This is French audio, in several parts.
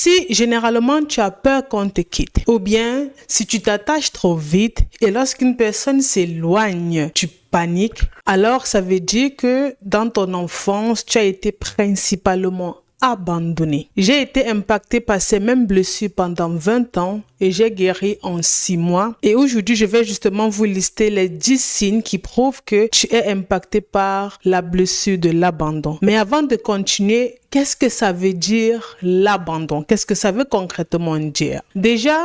Si généralement tu as peur qu'on te quitte, ou bien si tu t'attaches trop vite et lorsqu'une personne s'éloigne, tu paniques, alors ça veut dire que dans ton enfance, tu as été principalement abandonné. J'ai été impactée par ces mêmes blessures pendant 20 ans et j'ai guéri en 6 mois. Et aujourd'hui, je vais justement vous lister les 10 signes qui prouvent que tu es impacté par la blessure de l'abandon. Mais avant de continuer, qu'est-ce que ça veut dire l'abandon? Qu'est-ce que ça veut concrètement dire? Déjà,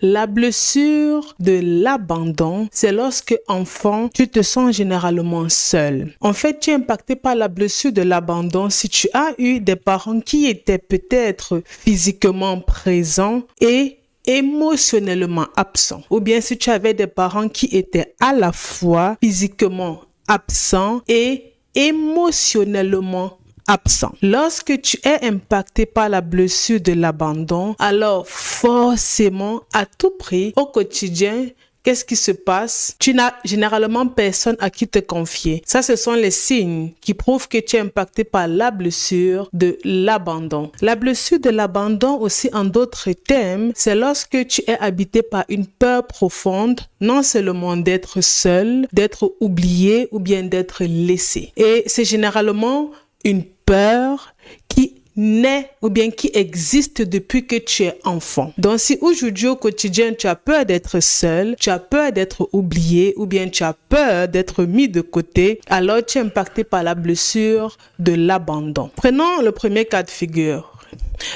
la blessure de l'abandon, c'est lorsque, enfant, tu te sens généralement seul. En fait, tu es impacté par la blessure de l'abandon si tu as eu des parents qui étaient peut-être physiquement présents et émotionnellement absents. Ou bien si tu avais des parents qui étaient à la fois physiquement absents et émotionnellement absent. Lorsque tu es impacté par la blessure de l'abandon, alors forcément, à tout prix, au quotidien, qu'est-ce qui se passe? Tu n'as généralement personne à qui te confier. Ça, ce sont les signes qui prouvent que tu es impacté par la blessure de l'abandon. La blessure de l'abandon aussi, en d'autres termes, c'est lorsque tu es habité par une peur profonde, non seulement d'être seul, d'être oublié ou bien d'être laissé. Et c'est généralement une peur qui naît ou bien qui existe depuis que tu es enfant. Donc si aujourd'hui au quotidien tu as peur d'être seul, tu as peur d'être oublié ou bien tu as peur d'être mis de côté, alors tu es impacté par la blessure de l'abandon. Prenons le premier cas de figure.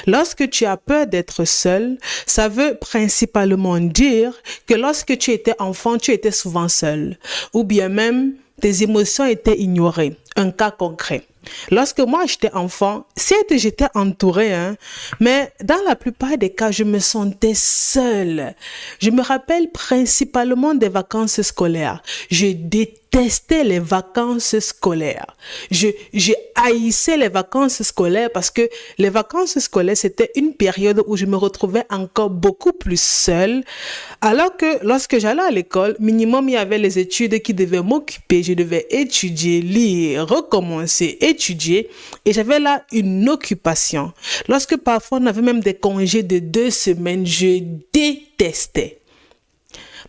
Lorsque tu as peur d'être seul, ça veut principalement dire que lorsque tu étais enfant, tu étais souvent seul ou bien même tes émotions étaient ignorées. Un cas concret. Lorsque moi j'étais enfant, certes j'étais entourée, mais dans la plupart des cas, je me sentais seule. Je me rappelle principalement des vacances scolaires. Je détestais les vacances scolaires. Je haïssais les vacances scolaires parce que les vacances scolaires, c'était une période où je me retrouvais encore beaucoup plus seule. Alors que lorsque j'allais à l'école, minimum, il y avait les études qui devaient m'occuper. Je devais étudier, lire, recommencer, étudier. Et j'avais là une occupation. Lorsque parfois on avait même des congés de 2 semaines, je détestais.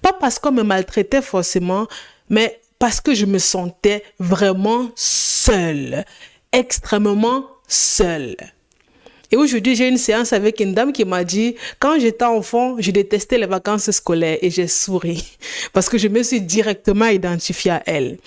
Pas parce qu'on me maltraitait forcément, mais parce que je me sentais vraiment seule, extrêmement seule. Et aujourd'hui, j'ai une séance avec une dame qui m'a dit, quand j'étais enfant, je détestais les vacances scolaires et j'ai souri parce que je me suis directement identifiée à elle.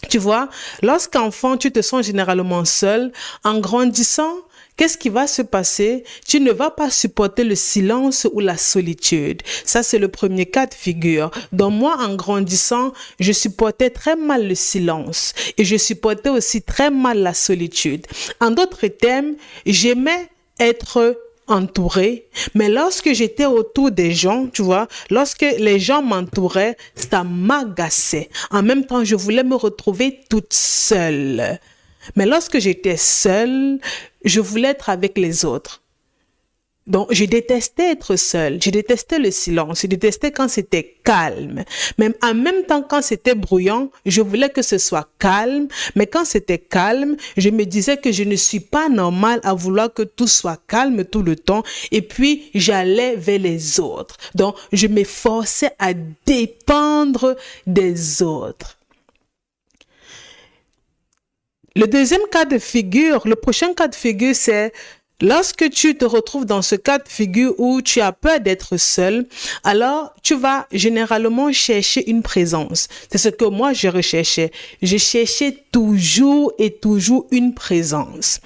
Tu vois, lorsqu'enfant, tu te sens généralement seul, en grandissant, qu'est-ce qui va se passer? Tu ne vas pas supporter le silence ou la solitude. Ça, c'est le premier cas de figure. Donc moi, en grandissant, je supportais très mal le silence et je supportais aussi très mal la solitude. En d'autres termes, j'aimais être entourée, mais lorsque j'étais autour des gens, tu vois, lorsque les gens m'entouraient, ça m'agaçait. En même temps, je voulais me retrouver toute seule. Mais lorsque j'étais seule, je voulais être avec les autres. Donc, je détestais être seule, je détestais le silence, je détestais quand c'était calme. Même en même temps, quand c'était bruyant, je voulais que ce soit calme. Mais quand c'était calme, je me disais que je ne suis pas normale à vouloir que tout soit calme tout le temps. Et puis, j'allais vers les autres. Donc, je m'efforçais à dépendre des autres. Le deuxième cas de figure, le prochain cas de figure, c'est lorsque tu te retrouves dans ce cas de figure où tu as peur d'être seul, alors tu vas généralement chercher une présence. C'est ce que moi je recherchais. Je cherchais toujours et toujours une présence.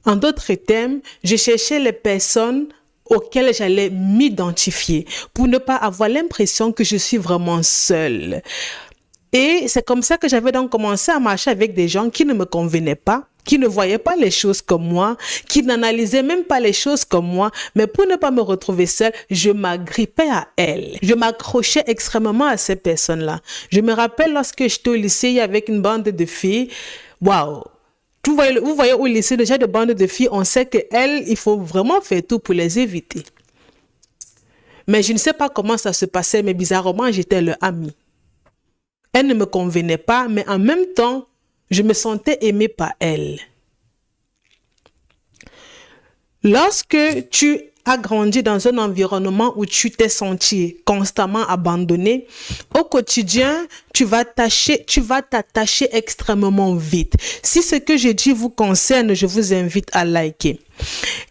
En d'autres termes, je cherchais les personnes auxquelles j'allais m'identifier pour ne pas avoir l'impression que je suis vraiment seule. Et c'est comme ça que j'avais donc commencé à marcher avec des gens qui ne me convenaient pas, qui ne voyaient pas les choses comme moi, qui n'analysaient même pas les choses comme moi. Mais pour ne pas me retrouver seule, je m'agrippais à elles. Je m'accrochais extrêmement à ces personnes-là. Je me rappelle lorsque j'étais au lycée avec une bande de filles. Waouh! Vous voyez au lycée, déjà de bandes de filles, on sait qu'elles, il faut vraiment faire tout pour les éviter. Mais je ne sais pas comment ça se passait, mais bizarrement, j'étais leur amie. Elle ne me convenait pas, mais en même temps, je me sentais aimée par elle. Lorsque tu as grandi dans un environnement où tu t'es senti constamment abandonné, au quotidien, tu vas t'attacher extrêmement vite. Si ce que j'ai dit vous concerne, je vous invite à liker.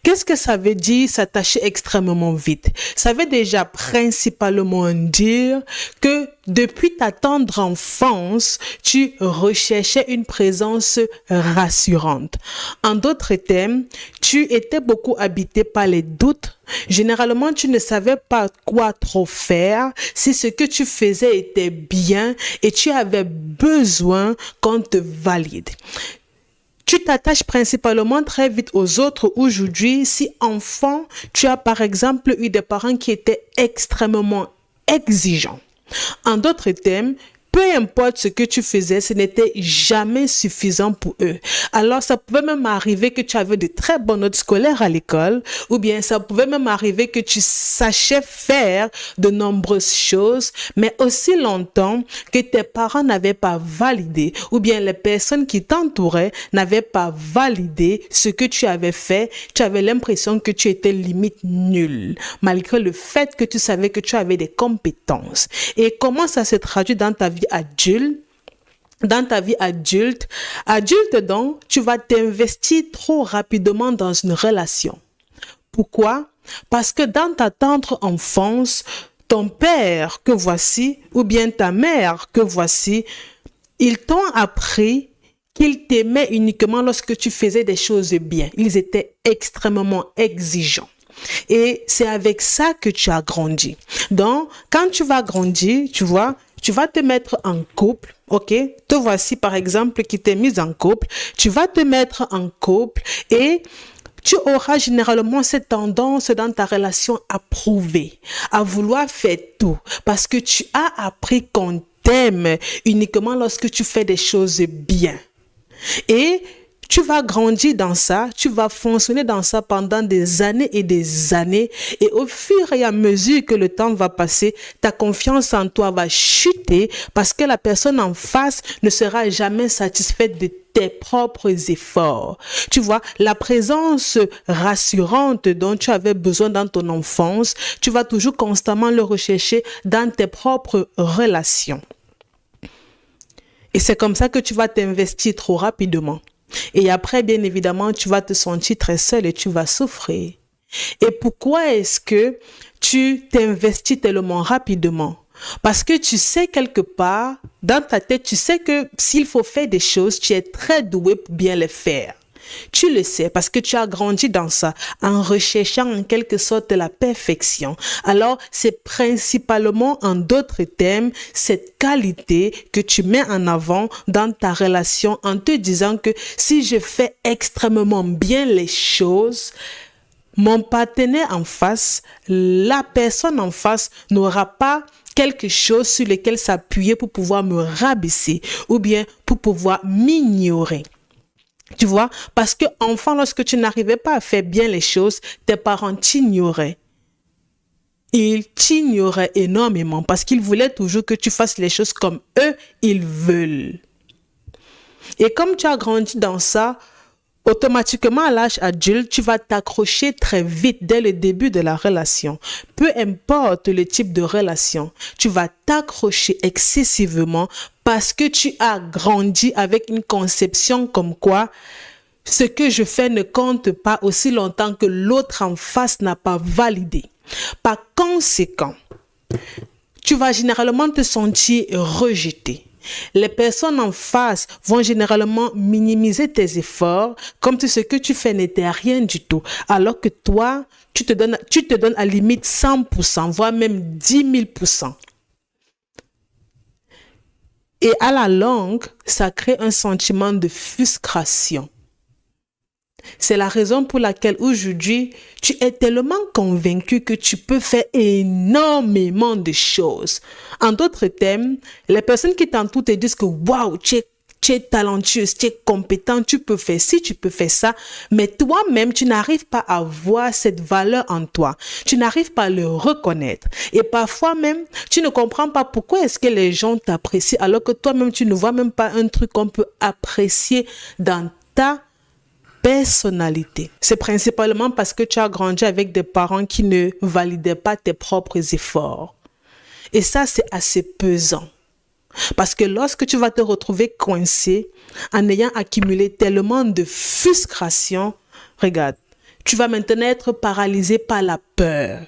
Qu'est-ce que ça veut dire s'attacher extrêmement vite? Ça veut déjà principalement dire que depuis ta tendre enfance, tu recherchais une présence rassurante. En d'autres termes, tu étais beaucoup habité par les doutes. Généralement, tu ne savais pas quoi trop faire, si ce que tu faisais était bien et tu avais besoin qu'on te valide. Tu t'attaches principalement très vite aux autres aujourd'hui. Si enfant, tu as par exemple eu des parents qui étaient extrêmement exigeants. En d'autres termes, peu importe ce que tu faisais, ce n'était jamais suffisant pour eux. Alors, ça pouvait même arriver que tu avais de très bonnes notes scolaires à l'école, ou bien ça pouvait même arriver que tu sachais faire de nombreuses choses, mais aussi longtemps que tes parents n'avaient pas validé, ou bien les personnes qui t'entouraient n'avaient pas validé ce que tu avais fait. Tu avais l'impression que tu étais limite nul, malgré le fait que tu savais que tu avais des compétences. Et comment ça se traduit dans ta vie adulte? Dans ta vie adulte, donc, tu vas t'investir trop rapidement dans une relation. Pourquoi? Parce que dans ta tendre enfance, ton père que voici, ou bien ta mère que voici, ils t'ont appris qu'ils t'aimaient uniquement lorsque tu faisais des choses bien. Ils étaient extrêmement exigeants. Et c'est avec ça que tu as grandi. Donc, quand tu vas grandir, tu vois, tu vas te mettre en couple, ok? Te voici par exemple qui t'es mise en couple. Tu vas te mettre en couple et tu auras généralement cette tendance dans ta relation à prouver, à vouloir faire tout parce que tu as appris qu'on t'aime uniquement lorsque tu fais des choses bien. Et tu vas grandir dans ça, tu vas fonctionner dans ça pendant des années et au fur et à mesure que le temps va passer, ta confiance en toi va chuter parce que la personne en face ne sera jamais satisfaite de tes propres efforts. Tu vois, la présence rassurante dont tu avais besoin dans ton enfance, tu vas toujours constamment le rechercher dans tes propres relations. Et c'est comme ça que tu vas t'investir trop rapidement. Et après, bien évidemment, tu vas te sentir très seul et tu vas souffrir. Et pourquoi est-ce que tu t'investis tellement rapidement? Parce que tu sais quelque part, dans ta tête, tu sais que s'il faut faire des choses, tu es très doué pour bien les faire. Tu le sais parce que tu as grandi dans ça, en recherchant en quelque sorte la perfection. Alors, c'est principalement, en d'autres termes, cette qualité que tu mets en avant dans ta relation en te disant que si je fais extrêmement bien les choses, mon partenaire en face, la personne en face n'aura pas quelque chose sur lequel s'appuyer pour pouvoir me rabaisser ou bien pour pouvoir m'ignorer. Tu vois, parce que enfant, lorsque tu n'arrivais pas à faire bien les choses, tes parents t'ignoraient. Ils t'ignoraient énormément parce qu'ils voulaient toujours que tu fasses les choses comme eux, ils veulent. Et comme tu as grandi dans ça, automatiquement à l'âge adulte, tu vas t'accrocher très vite dès le début de la relation. Peu importe le type de relation, tu vas t'accrocher excessivement parce que tu as grandi avec une conception comme quoi ce que je fais ne compte pas aussi longtemps que l'autre en face n'a pas validé. Par conséquent, tu vas généralement te sentir rejeté. Les personnes en face vont généralement minimiser tes efforts comme si ce que tu fais n'était rien du tout. Alors que toi, tu te donnes à limite 100%, voire même 10 000%. Et à la longue, ça crée un sentiment de frustration. C'est la raison pour laquelle aujourd'hui, tu es tellement convaincu que tu peux faire énormément de choses. En d'autres termes, les personnes qui t'entourent te disent que waouh, tu es talentueuse, tu es compétent, tu peux faire ci, tu peux faire ça. Mais toi-même, tu n'arrives pas à voir cette valeur en toi. Tu n'arrives pas à le reconnaître. Et parfois même, tu ne comprends pas pourquoi est-ce que les gens t'apprécient alors que toi-même, tu ne vois même pas un truc qu'on peut apprécier dans ta personnalité. C'est principalement parce que tu as grandi avec des parents qui ne validaient pas tes propres efforts. Et ça, c'est assez pesant. Parce que lorsque tu vas te retrouver coincé en ayant accumulé tellement de frustration, regarde, tu vas maintenant être paralysé par la peur.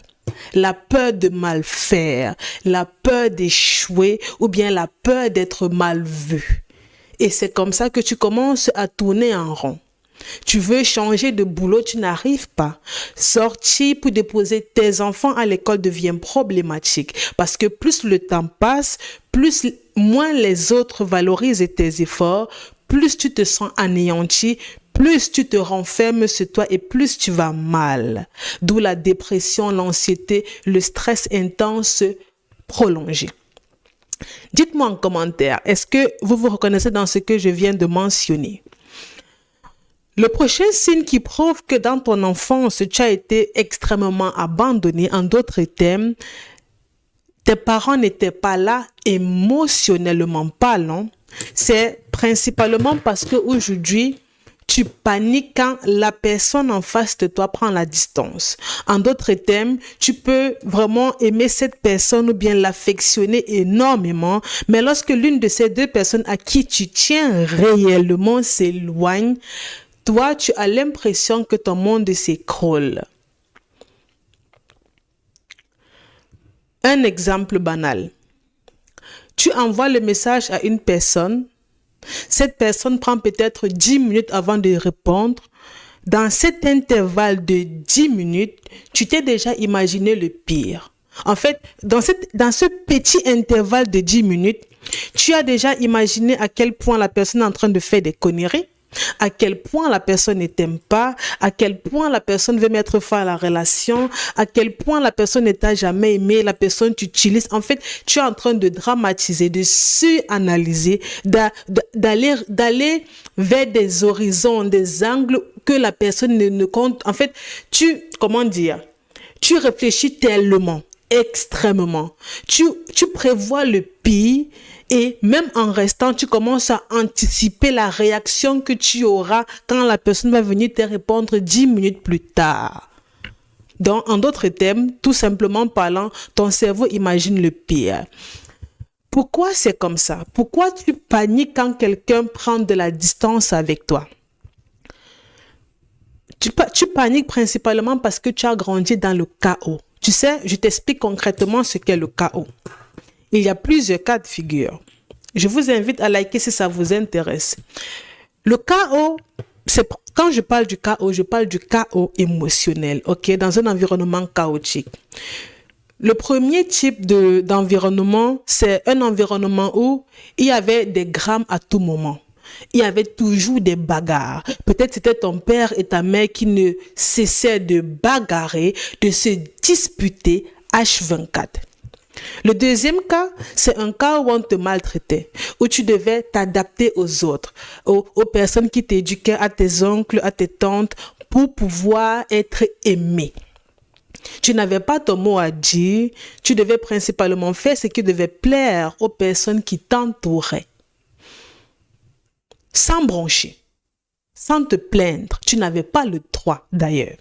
La peur de mal faire, la peur d'échouer ou bien la peur d'être mal vu. Et c'est comme ça que tu commences à tourner en rond. Tu veux changer de boulot, tu n'arrives pas. Sortir pour déposer tes enfants à l'école devient problématique parce que plus le temps passe, moins les autres valorisent tes efforts, plus tu te sens anéanti, plus tu te renfermes sur toi et plus tu vas mal. D'où la dépression, l'anxiété, le stress intense prolongé. Dites-moi en commentaire, est-ce que vous vous reconnaissez dans ce que je viens de mentionner? Le prochain signe qui prouve que dans ton enfance, tu as été extrêmement abandonné, en d'autres termes, tes parents n'étaient pas là émotionnellement parlant, c'est principalement parce qu'aujourd'hui, tu paniques quand la personne en face de toi prend la distance. En d'autres termes, tu peux vraiment aimer cette personne ou bien l'affectionner énormément, mais lorsque l'une de ces deux personnes à qui tu tiens réellement s'éloigne, toi, tu as l'impression que ton monde s'écroule. Un exemple banal. Tu envoies le message à une personne. Cette personne prend peut-être 10 minutes avant de répondre. Dans cet intervalle de 10 minutes, tu t'es déjà imaginé le pire. En fait, dans ce petit intervalle de 10 minutes, tu as déjà imaginé à quel point la personne est en train de faire des conneries, à quel point la personne ne t'aime pas, à quel point la personne veut mettre fin à la relation, à quel point la personne ne t'a jamais aimé, la personne t'utilise. En fait, tu es en train de dramatiser, de suranalyser, d'aller vers des horizons, des angles que la personne ne compte. En fait, tu réfléchis tellement, extrêmement. Tu prévois le pire. Et même en restant, tu commences à anticiper la réaction que tu auras quand la personne va venir te répondre 10 minutes plus tard. Donc, en d'autres termes, tout simplement parlant, ton cerveau imagine le pire. Pourquoi c'est comme ça? Pourquoi tu paniques quand quelqu'un prend de la distance avec toi? Tu paniques principalement parce que tu as grandi dans le chaos. Tu sais, je t'explique concrètement ce qu'est le chaos. Il y a plusieurs cas de figure. Je vous invite à liker si ça vous intéresse. Le chaos, quand je parle du chaos émotionnel, ok, dans un environnement chaotique. Le premier type d'environnement, c'est un environnement où il y avait des drames à tout moment. Il y avait toujours des bagarres. Peut-être c'était ton père et ta mère qui ne cessaient de bagarrer, de se disputer H24. Le deuxième cas, c'est un cas où on te maltraitait, où tu devais t'adapter aux autres, aux personnes qui t'éduquaient, à tes oncles, à tes tantes, pour pouvoir être aimé. Tu n'avais pas ton mot à dire, tu devais principalement faire ce qui devait plaire aux personnes qui t'entouraient. Sans broncher, sans te plaindre, tu n'avais pas le droit d'ailleurs.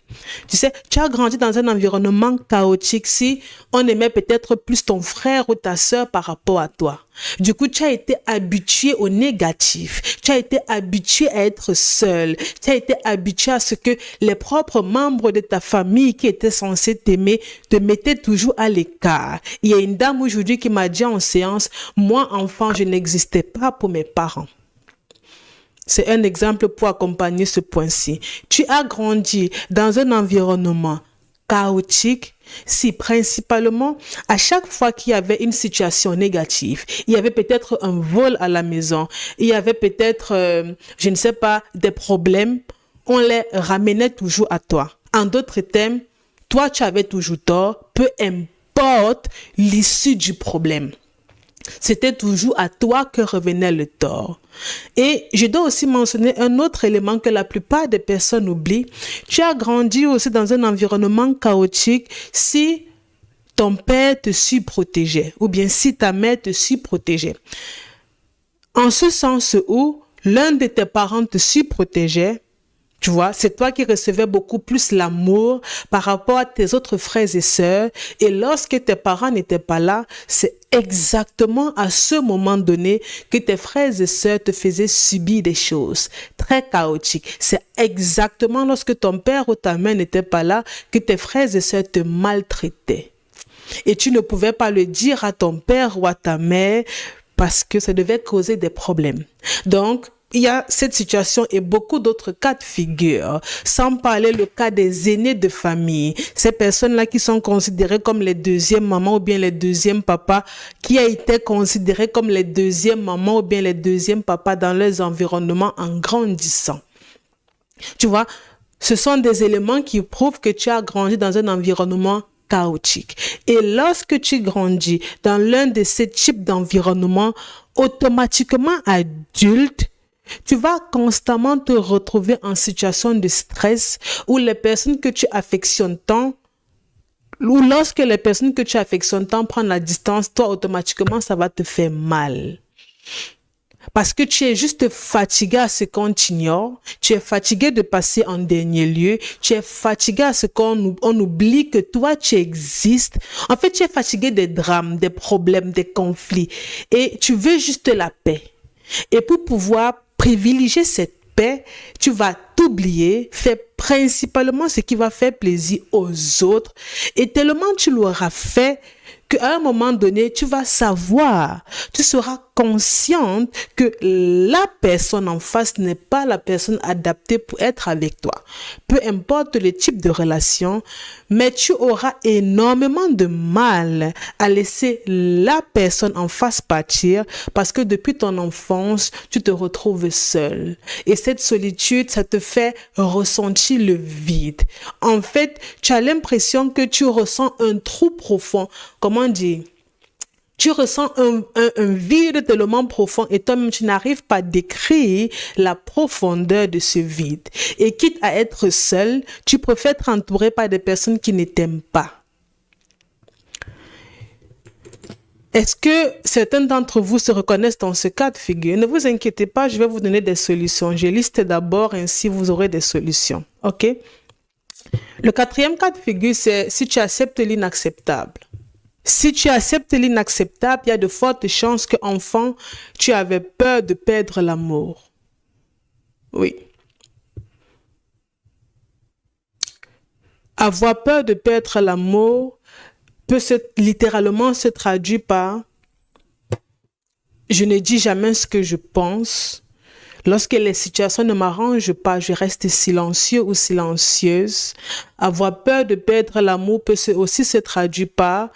Tu sais, tu as grandi dans un environnement chaotique si on aimait peut-être plus ton frère ou ta sœur par rapport à toi. Du coup, tu as été habitué au négatif, tu as été habitué à être seul, tu as été habitué à ce que les propres membres de ta famille qui étaient censés t'aimer te mettaient toujours à l'écart. Il y a une dame aujourd'hui qui m'a dit en séance, moi enfant, je n'existais pas pour mes parents. C'est un exemple pour accompagner ce point-ci. Tu as grandi dans un environnement chaotique si principalement à chaque fois qu'il y avait une situation négative, il y avait peut-être un vol à la maison, il y avait peut-être, je ne sais pas, des problèmes, on les ramenait toujours à toi. En d'autres termes, toi tu avais toujours tort, peu importe l'issue du problème. C'était toujours à toi que revenait le tort. Et je dois aussi mentionner un autre élément que la plupart des personnes oublient. Tu as grandi aussi dans un environnement chaotique si ton père te surprotégeait ou bien si ta mère te surprotégeait. En ce sens où l'un de tes parents te surprotégeait, Tu vois, c'est toi qui recevais beaucoup plus l'amour par rapport à tes autres frères et sœurs. Et lorsque tes parents n'étaient pas là, c'est exactement à ce moment donné que tes frères et sœurs te faisaient subir des choses très chaotiques. C'est exactement lorsque ton père ou ta mère n'était pas là que tes frères et sœurs te maltraitaient. Et tu ne pouvais pas le dire à ton père ou à ta mère parce que ça devait causer des problèmes. Donc, il y a cette situation et beaucoup d'autres cas de figure, sans parler le cas des aînés de famille, ces personnes-là qui sont considérées comme les deuxièmes mamans ou bien les deuxièmes papas, qui a été considérées comme les deuxièmes mamans ou bien les deuxièmes papas dans leurs environnements en grandissant. Tu vois, ce sont des éléments qui prouvent que tu as grandi dans un environnement chaotique. Et lorsque tu grandis dans l'un de ces types d'environnements, automatiquement adulte, tu vas constamment te retrouver en situation de stress où les personnes que tu affectionnes tant, ou lorsque les personnes que tu affectionnes tant prennent la distance, toi, automatiquement, ça va te faire mal. Parce que tu es juste fatigué à ce qu'on t'ignore, tu es fatigué de passer en dernier lieu, tu es fatigué à ce qu'on oublie que toi, tu existes. En fait, tu es fatigué des drames, des problèmes, des conflits et tu veux juste la paix. Et pour pouvoir privilégier cette paix, tu vas t'oublier, faire principalement ce qui va faire plaisir aux autres. Et tellement tu l'auras fait qu'à un moment donné, tu vas savoir, tu seras consciente que la personne en face n'est pas la personne adaptée pour être avec toi. Peu importe le type de relation, mais tu auras énormément de mal à laisser la personne en face partir parce que depuis ton enfance, tu te retrouves seul. Et cette solitude, ça te fait ressentir le vide. En fait, tu as l'impression que tu ressens un trou profond. Comment dire? Tu ressens un vide tellement profond et toi-même, tu n'arrives pas à décrire la profondeur de ce vide. Et quitte à être seul, tu préfères être entouré par des personnes qui ne t'aiment pas. Est-ce que certains d'entre vous se reconnaissent dans ce cas de figure? Ne vous inquiétez pas, je vais vous donner des solutions. Je liste d'abord, ainsi vous aurez des solutions. OK? Le quatrième cas de figure, c'est si tu acceptes l'inacceptable. Si tu acceptes l'inacceptable, il y a de fortes chances qu'enfant, tu avais peur de perdre l'amour. Oui. Avoir peur de perdre l'amour peut littéralement se traduire par « je ne dis jamais ce que je pense ». Lorsque les situations ne m'arrangent pas, je reste silencieux ou silencieuse. Avoir peur de perdre l'amour peut aussi se traduire par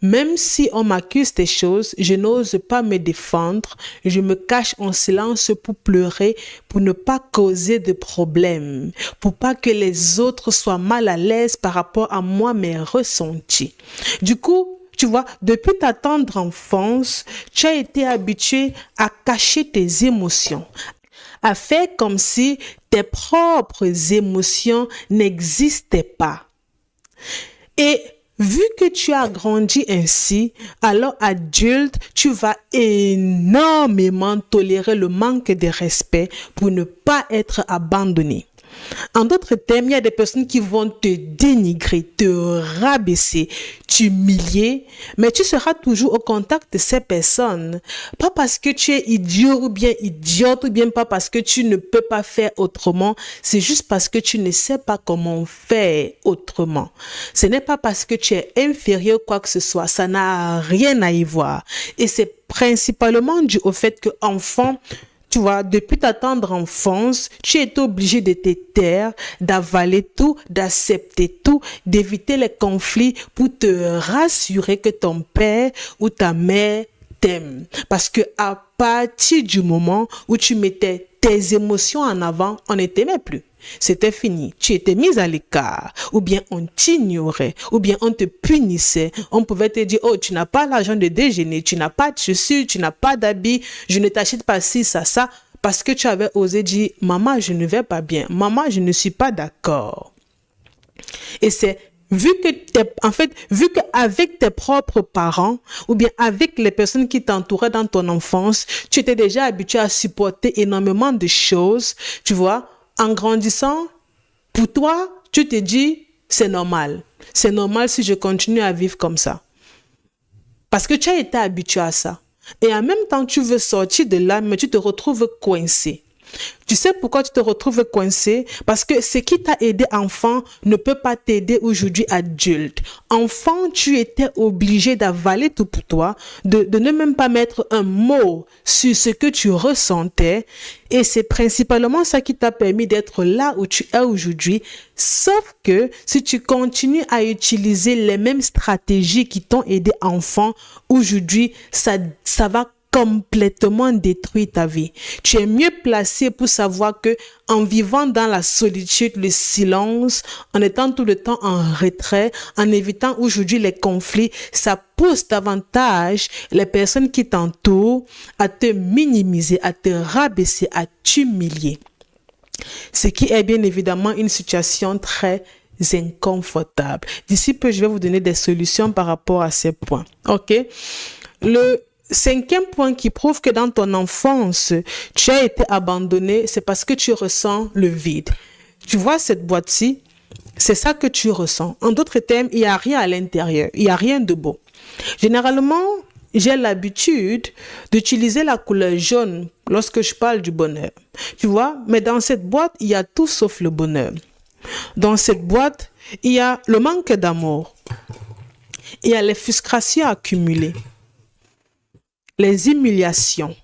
même si on m'accuse des choses, je n'ose pas me défendre, je me cache en silence pour pleurer, pour ne pas causer de problèmes, pour pas que les autres soient mal à l'aise par rapport à moi, mes ressentis. Du coup, tu vois, depuis ta tendre enfance, tu as été habitué à cacher tes émotions, à faire comme si tes propres émotions n'existaient pas. Et vu que tu as grandi ainsi, alors adulte, tu vas énormément tolérer le manque de respect pour ne pas être abandonné. En d'autres termes, il y a des personnes qui vont te dénigrer, te rabaisser, t'humilier, mais tu seras toujours au contact de ces personnes. Pas parce que tu es idiot ou bien idiote ou bien pas parce que tu ne peux pas faire autrement, c'est juste parce que tu ne sais pas comment faire autrement. Ce n'est pas parce que tu es inférieur quoi que ce soit, ça n'a rien à y voir. Et c'est principalement dû au fait que enfant, tu vois, depuis ta tendre enfance, tu es obligé de te taire, d'avaler tout, d'accepter tout, d'éviter les conflits pour te rassurer que ton père ou ta mère t'aime. Parce que à partir du moment où tu mettais tes émotions en avant, on ne t'aimait plus. C'était fini. Tu étais mise à l'écart, ou bien on t'ignorait, ou bien on te punissait. On pouvait te dire, oh, tu n'as pas l'argent de déjeuner, tu n'as pas de chaussures, tu n'as pas d'habits, je ne t'achète pas ci, ça, parce que tu avais osé dire, maman, je ne vais pas bien, maman, je ne suis pas d'accord. Et c'est vu qu'avec tes propres parents ou bien avec les personnes qui t'entouraient dans ton enfance, tu étais déjà habitué à supporter énormément de choses, tu vois. En grandissant, pour toi, tu te dis, c'est normal. C'est normal si je continue à vivre comme ça. Parce que tu as été habitué à ça. Et en même temps, tu veux sortir de là, mais tu te retrouves coincé. Tu sais pourquoi tu te retrouves coincé? Parce que ce qui t'a aidé enfant ne peut pas t'aider aujourd'hui adulte. Enfant, tu étais obligé d'avaler tout pour toi, de ne même pas mettre un mot sur ce que tu ressentais. Et c'est principalement ça qui t'a permis d'être là où tu es aujourd'hui. Sauf que si tu continues à utiliser les mêmes stratégies qui t'ont aidé enfant, aujourd'hui, ça va complètement détruire ta vie. Tu es mieux placé pour savoir que en vivant dans la solitude, le silence, en étant tout le temps en retrait, en évitant aujourd'hui les conflits, ça pousse davantage les personnes qui t'entourent à te minimiser, à te rabaisser, à t'humilier. Ce qui est bien évidemment une situation très inconfortable. D'ici peu, je vais vous donner des solutions par rapport à ces points. OK? Le 5e point qui prouve que dans ton enfance, tu as été abandonné, c'est parce que tu ressens le vide. Tu vois cette boîte-ci, c'est ça que tu ressens. En d'autres termes, il n'y a rien à l'intérieur, il n'y a rien de beau. Généralement, j'ai l'habitude d'utiliser la couleur jaune lorsque je parle du bonheur. Tu vois, mais dans cette boîte, il y a tout sauf le bonheur. Dans cette boîte, il y a le manque d'amour. Il y a les frustrations accumulées. Les humiliations,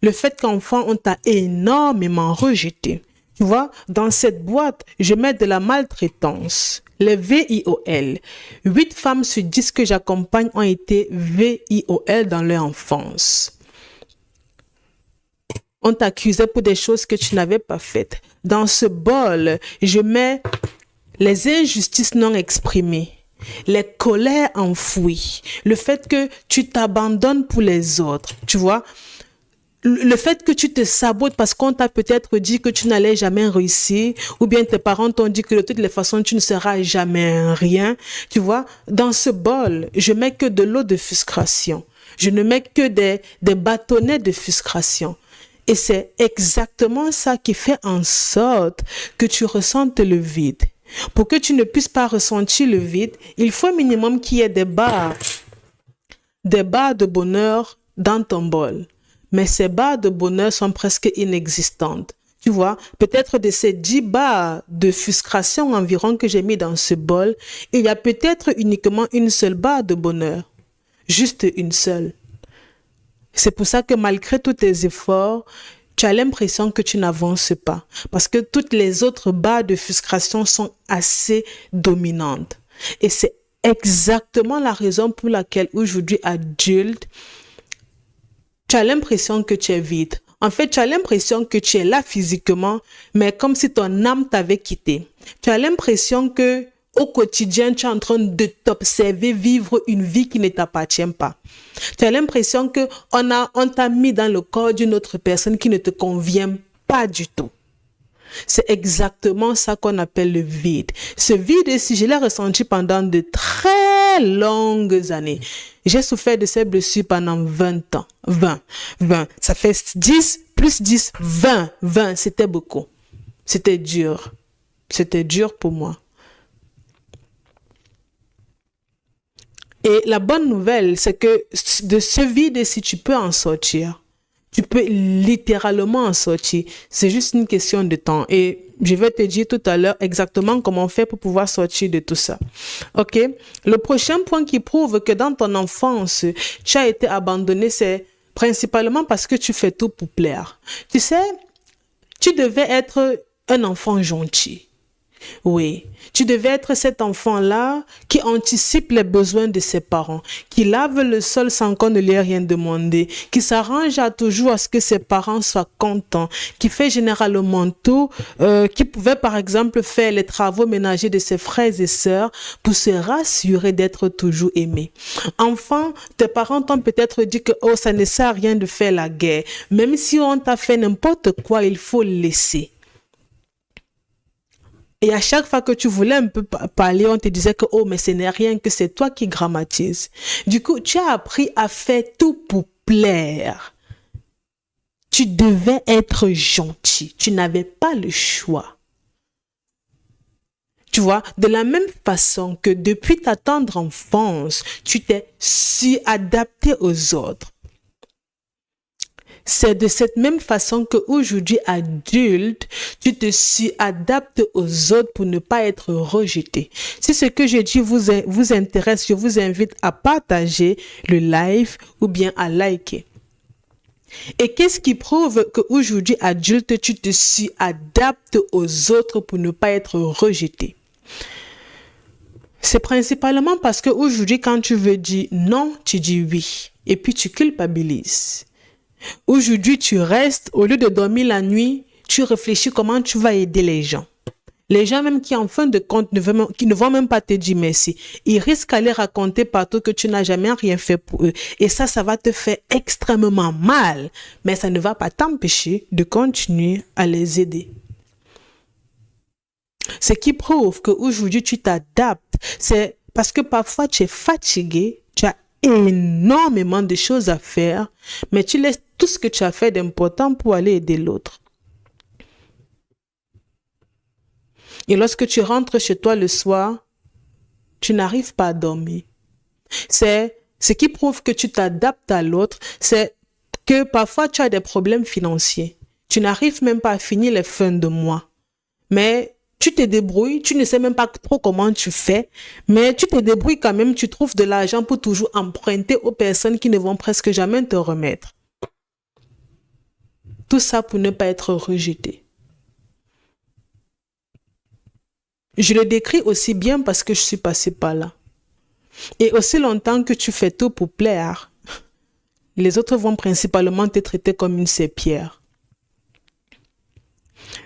le fait qu'enfant, on t'a énormément rejeté. Tu vois, dans cette boîte, je mets de la maltraitance, les VIOL. 8 femmes sur 10 que j'accompagne ont été VIOL dans leur enfance. On t'accusait pour des choses que tu n'avais pas faites. Dans ce bol, je mets les injustices non exprimées. Les colères enfouies, le fait que tu t'abandonnes pour les autres, tu vois, le fait que tu te sabotes parce qu'on t'a peut-être dit que tu n'allais jamais réussir, ou bien tes parents t'ont dit que de toutes les façons tu ne seras jamais rien, tu vois. Dans ce bol, je mets que de l'eau de frustration, je ne mets que des bâtonnets de frustration. Et c'est exactement ça qui fait en sorte que tu ressentes le vide. Pour que tu ne puisses pas ressentir le vide, il faut au minimum qu'il y ait des barres de bonheur dans ton bol. Mais ces barres de bonheur sont presque inexistantes. Tu vois, peut-être de ces 10 barres de frustration environ que j'ai mis dans ce bol, il y a peut-être uniquement une seule barre de bonheur. Juste une seule. C'est pour ça que malgré tous tes efforts, tu as l'impression que tu n'avances pas. Parce que toutes les autres barres de frustration sont assez dominantes. Et c'est exactement la raison pour laquelle aujourd'hui, adulte, tu as l'impression que tu es vide. En fait, tu as l'impression que tu es là physiquement, mais comme si ton âme t'avait quitté. Tu as l'impression que au quotidien, tu es en train de t'observer vivre une vie qui ne t'appartient pas. Tu as l'impression que on t'a mis dans le corps d'une autre personne qui ne te convient pas du tout. C'est exactement ça qu'on appelle le vide. Ce vide, si je l'ai ressenti pendant de très longues années. J'ai souffert de ces blessures pendant 20 ans. 20. Ça fait 10 plus 10, 20. C'était beaucoup. C'était dur. C'était dur pour moi. Et la bonne nouvelle, c'est que de ce vide, si tu peux en sortir, tu peux littéralement en sortir. C'est juste une question de temps. Et je vais te dire tout à l'heure exactement comment faire pour pouvoir sortir de tout ça. OK? Le prochain point qui prouve que dans ton enfance, tu as été abandonné, c'est principalement parce que tu fais tout pour plaire. Tu sais, tu devais être un enfant gentil. Oui, tu devais être cet enfant-là qui anticipe les besoins de ses parents, qui lave le sol sans qu'on ne lui ait rien demandé, qui s'arrange toujours à ce que ses parents soient contents, qui fait généralement tout, qui pouvait par exemple faire les travaux ménagers de ses frères et sœurs pour se rassurer d'être toujours aimé. Enfant, tes parents t'ont peut-être dit que oh, ça ne sert à rien de faire la guerre, même si on t'a fait n'importe quoi, il faut laisser. Et à chaque fois que tu voulais un peu parler, on te disait que oh, mais ce n'est rien, que c'est toi qui grammatises. Du coup, tu as appris à faire tout pour plaire. Tu devais être gentil. Tu n'avais pas le choix. Tu vois, de la même façon que depuis ta tendre enfance, tu t'es su adapter aux autres. C'est de cette même façon qu'aujourd'hui, adulte, tu te adaptes aux autres pour ne pas être rejeté. Si ce que je dis vous intéresse, je vous invite à partager le live ou bien à liker. Et qu'est-ce qui prouve qu'aujourd'hui, adulte, tu te adaptes aux autres pour ne pas être rejeté? C'est principalement parce qu'aujourd'hui, quand tu veux dire non, tu dis oui. Et puis tu culpabilises. Aujourd'hui, tu restes, au lieu de dormir la nuit, tu réfléchis comment tu vas aider les gens. Les gens même qui, en fin de compte, qui ne vont même pas te dire merci. Ils risquent d'aller raconter partout que tu n'as jamais rien fait pour eux. Et ça va te faire extrêmement mal. Mais ça ne va pas t'empêcher de continuer à les aider. Ce qui prouve qu'aujourd'hui, tu t'adaptes, c'est parce que parfois, tu es fatigué, tu as énormément de choses à faire, mais tu laisses tout ce que tu as fait d'important pour aller aider l'autre. Et lorsque tu rentres chez toi le soir, tu n'arrives pas à dormir. C'est ce qui prouve que tu t'adaptes à l'autre, c'est que parfois tu as des problèmes financiers. Tu n'arrives même pas à finir les fins de mois. Mais tu te débrouilles, tu ne sais même pas trop comment tu fais, mais tu te débrouilles quand même, tu trouves de l'argent pour toujours emprunter aux personnes qui ne vont presque jamais te remettre. Tout ça pour ne pas être rejeté. Je le décris aussi bien parce que je suis passée par là. Et aussi longtemps que tu fais tout pour plaire, les autres vont principalement te traiter comme une serpillère.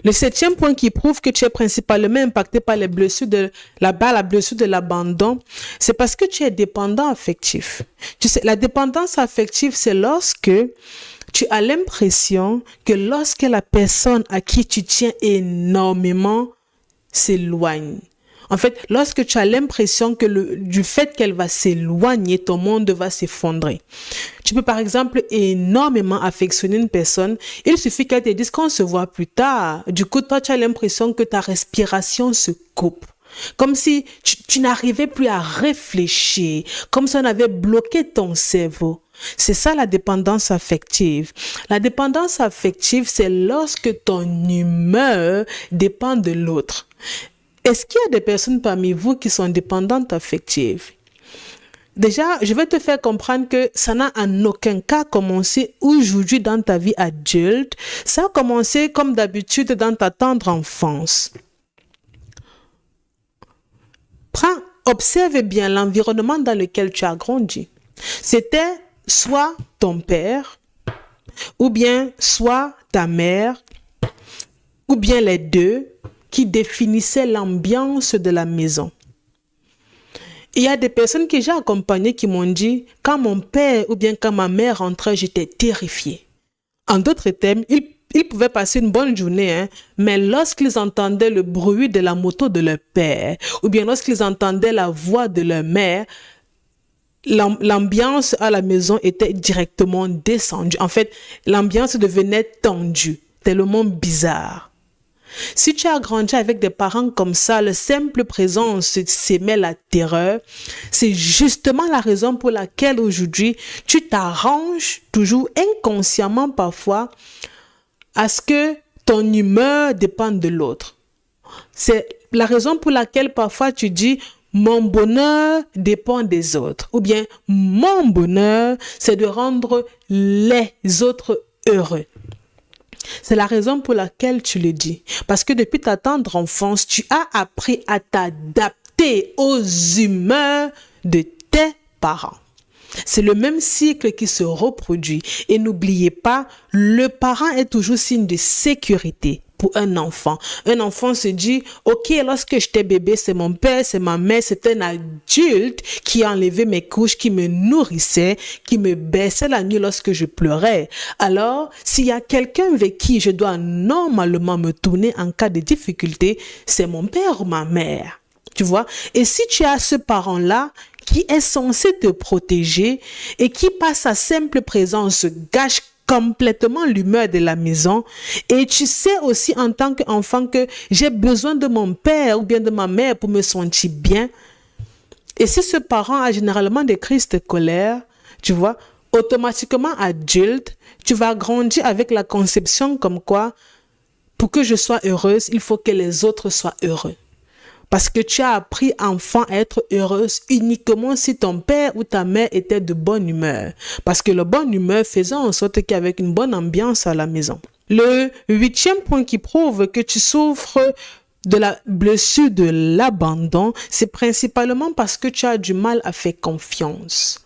Le 7e point qui prouve que tu es principalement impacté par les blessures la blessure de l'abandon, c'est parce que tu es dépendant affectif. Tu sais, la dépendance affective, c'est lorsque tu as l'impression que lorsque la personne à qui tu tiens énormément s'éloigne. En fait, lorsque tu as l'impression que du fait qu'elle va s'éloigner, ton monde va s'effondrer. Tu peux par exemple énormément affectionner une personne. Il suffit qu'elle te dise qu'on se voit plus tard. Du coup, toi, tu as l'impression que ta respiration se coupe. Comme si tu n'arrivais plus à réfléchir. Comme si on avait bloqué ton cerveau. C'est ça la dépendance affective. La dépendance affective, c'est lorsque ton humeur dépend de l'autre. Est-ce qu'il y a des personnes parmi vous qui sont dépendantes affectives? Déjà, je vais te faire comprendre que ça n'a en aucun cas commencé aujourd'hui dans ta vie adulte. Ça a commencé comme d'habitude dans ta tendre enfance. Observe bien l'environnement dans lequel tu as grandi. C'était soit ton père, ou bien soit ta mère, ou bien les deux, qui définissait l'ambiance de la maison. Il y a des personnes que j'ai accompagnées qui m'ont dit, quand mon père ou bien quand ma mère rentrait, j'étais terrifiée. En d'autres termes, ils pouvaient passer une bonne journée, mais lorsqu'ils entendaient le bruit de la moto de leur père, ou bien lorsqu'ils entendaient la voix de leur mère, l'ambiance à la maison était directement descendue. En fait, l'ambiance devenait tendue, tellement bizarre. Si tu as grandi avec des parents comme ça, la simple présence s'émet la terreur. C'est justement la raison pour laquelle aujourd'hui, tu t'arranges toujours inconsciemment parfois à ce que ton humeur dépende de l'autre. C'est la raison pour laquelle parfois tu dis « mon bonheur dépend des autres » ou bien « mon bonheur, c'est de rendre les autres heureux ». C'est la raison pour laquelle tu le dis. Parce que depuis ta tendre enfance, tu as appris à t'adapter aux humeurs de tes parents. C'est le même cycle qui se reproduit. Et n'oubliez pas, le parent est toujours signe de sécurité pour un enfant. Un enfant se dit, ok, lorsque j'étais bébé, c'est mon père, c'est ma mère, c'est un adulte qui a enlevé mes couches, qui me nourrissait, qui me baissait la nuit lorsque je pleurais. Alors, s'il y a quelqu'un avec qui je dois normalement me tourner en cas de difficulté, c'est mon père ou ma mère. Tu vois? Et si tu as ce parent-là qui est censé te protéger et qui, par sa simple présence, gâche complètement l'humeur de la maison et tu sais aussi en tant qu'enfant que j'ai besoin de mon père ou bien de ma mère pour me sentir bien. Et si ce parent a généralement des crises de colère, tu vois, automatiquement adulte, tu vas grandir avec la conception comme quoi, pour que je sois heureuse, il faut que les autres soient heureux. Parce que tu as appris enfant à être heureuse uniquement si ton père ou ta mère était de bonne humeur. Parce que la bonne humeur faisait en sorte qu'il y avait une bonne ambiance à la maison. Le 8e point qui prouve que tu souffres de la blessure de l'abandon, c'est principalement parce que tu as du mal à faire confiance.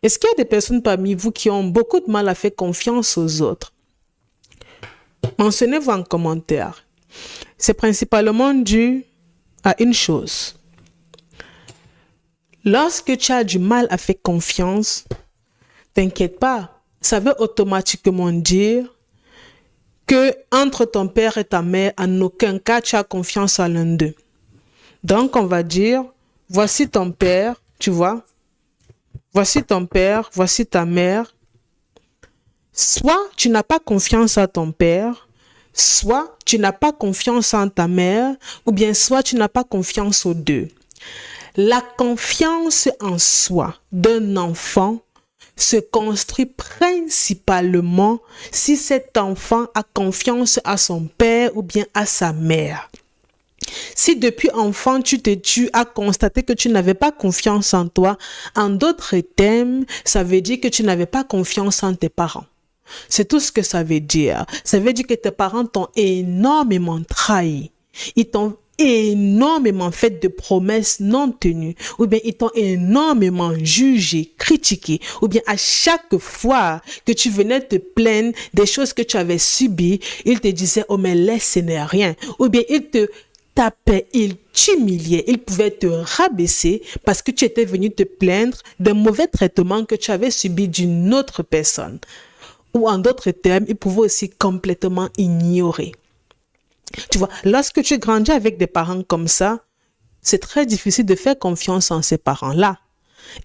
Est-ce qu'il y a des personnes parmi vous qui ont beaucoup de mal à faire confiance aux autres? Mentionnez-vous en commentaire. C'est principalement dû à une chose. Lorsque tu as du mal à faire confiance, t'inquiète pas, ça veut automatiquement dire que entre ton père et ta mère, en aucun cas tu as confiance à l'un d'eux. Donc on va dire, voici ton père, tu vois, voici ton père, voici ta mère. Soit tu n'as pas confiance à ton père, soit tu n'as pas confiance en ta mère, ou bien soit tu n'as pas confiance aux deux. La confiance en soi d'un enfant se construit principalement si cet enfant a confiance à son père ou bien à sa mère. Si depuis enfant tu te tues à constater que tu n'avais pas confiance en toi, en d'autres termes, ça veut dire que tu n'avais pas confiance en tes parents. C'est tout ce que ça veut dire. Ça veut dire que tes parents t'ont énormément trahi. Ils t'ont énormément fait de promesses non tenues, ou bien ils t'ont énormément jugé, critiqué, ou bien à chaque fois que tu venais te plaindre des choses que tu avais subies, ils te disaient « Oh mais laisse, ce n'est rien », ou bien ils te tapaient, ils t'humiliaient, ils pouvaient te rabaisser parce que tu étais venu te plaindre d'un mauvais traitement que tu avais subi d'une autre personne. Ou en d'autres termes, ils pouvaient aussi complètement ignorer. Tu vois, lorsque tu grandis avec des parents comme ça, c'est très difficile de faire confiance en ces parents-là.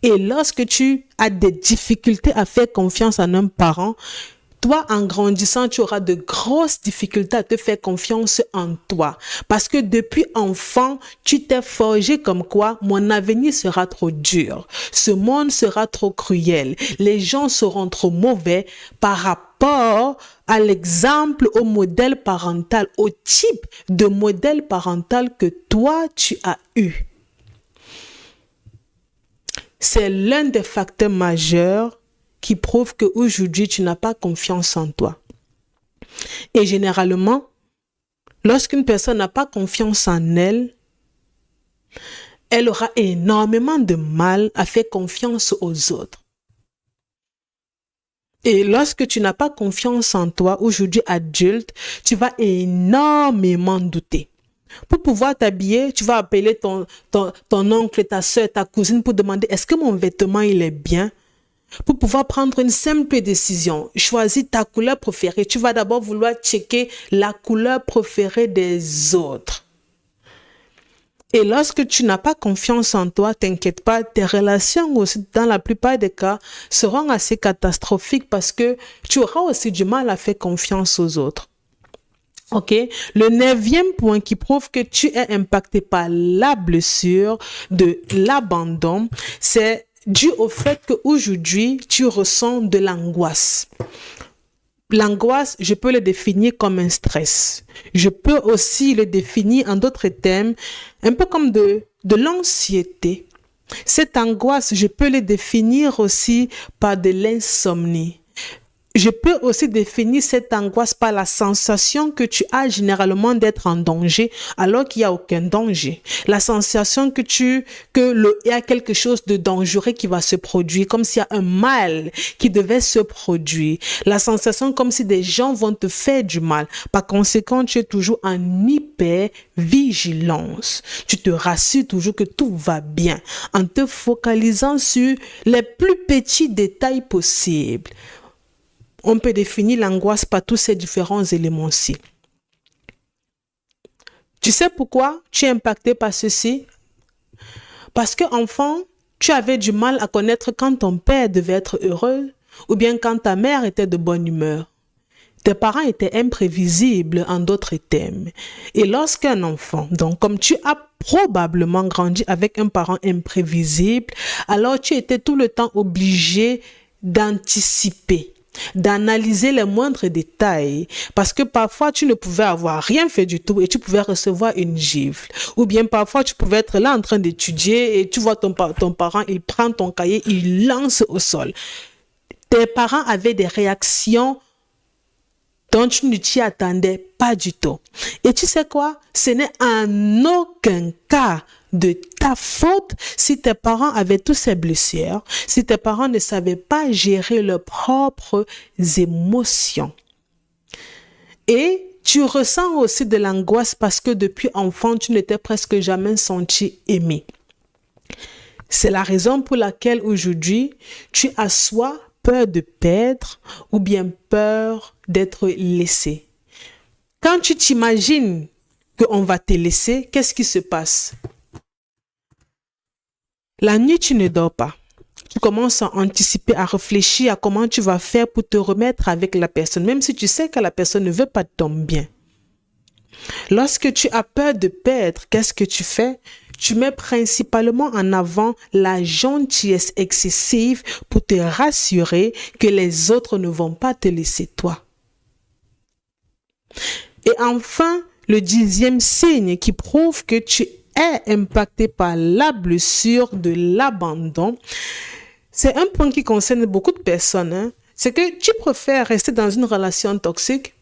Et lorsque tu as des difficultés à faire confiance en un parent, toi, en grandissant, tu auras de grosses difficultés à te faire confiance en toi. Parce que depuis enfant, tu t'es forgé comme quoi mon avenir sera trop dur. Ce monde sera trop cruel. Les gens seront trop mauvais par rapport à l'exemple, au modèle parental, au type de modèle parental que toi, tu as eu. C'est l'un des facteurs majeurs qui prouve qu'aujourd'hui, tu n'as pas confiance en toi. Et généralement, lorsqu'une personne n'a pas confiance en elle, elle aura énormément de mal à faire confiance aux autres. Et lorsque tu n'as pas confiance en toi, aujourd'hui adulte, tu vas énormément douter. Pour pouvoir t'habiller, tu vas appeler ton oncle, ta soeur, ta cousine pour demander est-ce que mon vêtement il est bien? Pour pouvoir prendre une simple décision, choisis ta couleur préférée. Tu vas d'abord vouloir checker la couleur préférée des autres. Et lorsque tu n'as pas confiance en toi, t'inquiète pas, tes relations aussi, dans la plupart des cas, seront assez catastrophiques parce que tu auras aussi du mal à faire confiance aux autres. Ok, le 9e point qui prouve que tu es impacté par la blessure de l'abandon, c'est dû au fait qu'aujourd'hui, tu ressens de l'angoisse. L'angoisse, je peux le définir comme un stress. Je peux aussi le définir en d'autres termes, un peu comme de l'anxiété. Cette angoisse, je peux le définir aussi par de l'insomnie. Je peux aussi définir cette angoisse par la sensation que tu as généralement d'être en danger alors qu'il n'y a aucun danger. La sensation il y a quelque chose de dangereux qui va se produire, comme s'il y a un mal qui devait se produire. La sensation comme si des gens vont te faire du mal. Par conséquent, tu es toujours en hyper-vigilance. Tu te rassures toujours que tout va bien en te focalisant sur les plus petits détails possibles. On peut définir l'angoisse par tous ces différents éléments-ci. Tu sais pourquoi tu es impacté par ceci? Parce qu'enfant, tu avais du mal à connaître quand ton père devait être heureux, ou bien quand ta mère était de bonne humeur. Tes parents étaient imprévisibles en d'autres termes. Et lorsqu'un enfant, donc comme tu as probablement grandi avec un parent imprévisible, alors tu étais tout le temps obligé d'anticiper, d'analyser les moindres détails, parce que parfois tu ne pouvais avoir rien fait du tout et tu pouvais recevoir une gifle. Ou bien parfois tu pouvais être là en train d'étudier et tu vois ton parent, il prend ton cahier, il lance au sol. Tes parents avaient des réactions dont tu ne t'y attendais pas du tout. Et tu sais quoi? Ce n'est en aucun cas de ta faute si tes parents avaient tous ces blessures, si tes parents ne savaient pas gérer leurs propres émotions. Et tu ressens aussi de l'angoisse parce que depuis enfant, tu ne t'es presque jamais senti aimé. C'est la raison pour laquelle aujourd'hui, tu as soit peur de perdre ou bien peur d'être laissé. Quand tu t'imagines qu'on va te laisser, qu'est-ce qui se passe? La nuit, tu ne dors pas. Tu commences à anticiper, à réfléchir à comment tu vas faire pour te remettre avec la personne, même si tu sais que la personne ne veut pas ton bien. Lorsque tu as peur de perdre, qu'est-ce que tu fais? Tu mets principalement en avant la gentillesse excessive pour te rassurer que les autres ne vont pas te laisser toi. Et enfin, le 10e signe qui prouve que tu es impacté par la blessure de l'abandon, c'est un point qui concerne beaucoup de personnes. C'est que tu préfères rester dans une relation toxique,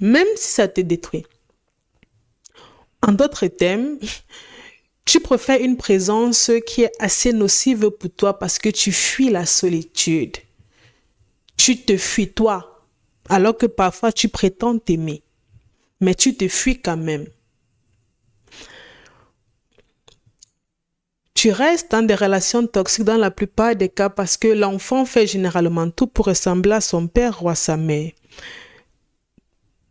même si ça te détruit. En d'autres termes, tu préfères une présence qui est assez nocive pour toi parce que tu fuis la solitude. Tu te fuis toi, alors que parfois tu prétends t'aimer, mais tu te fuis quand même. Tu restes dans des relations toxiques dans la plupart des cas parce que l'enfant fait généralement tout pour ressembler à son père ou à sa mère.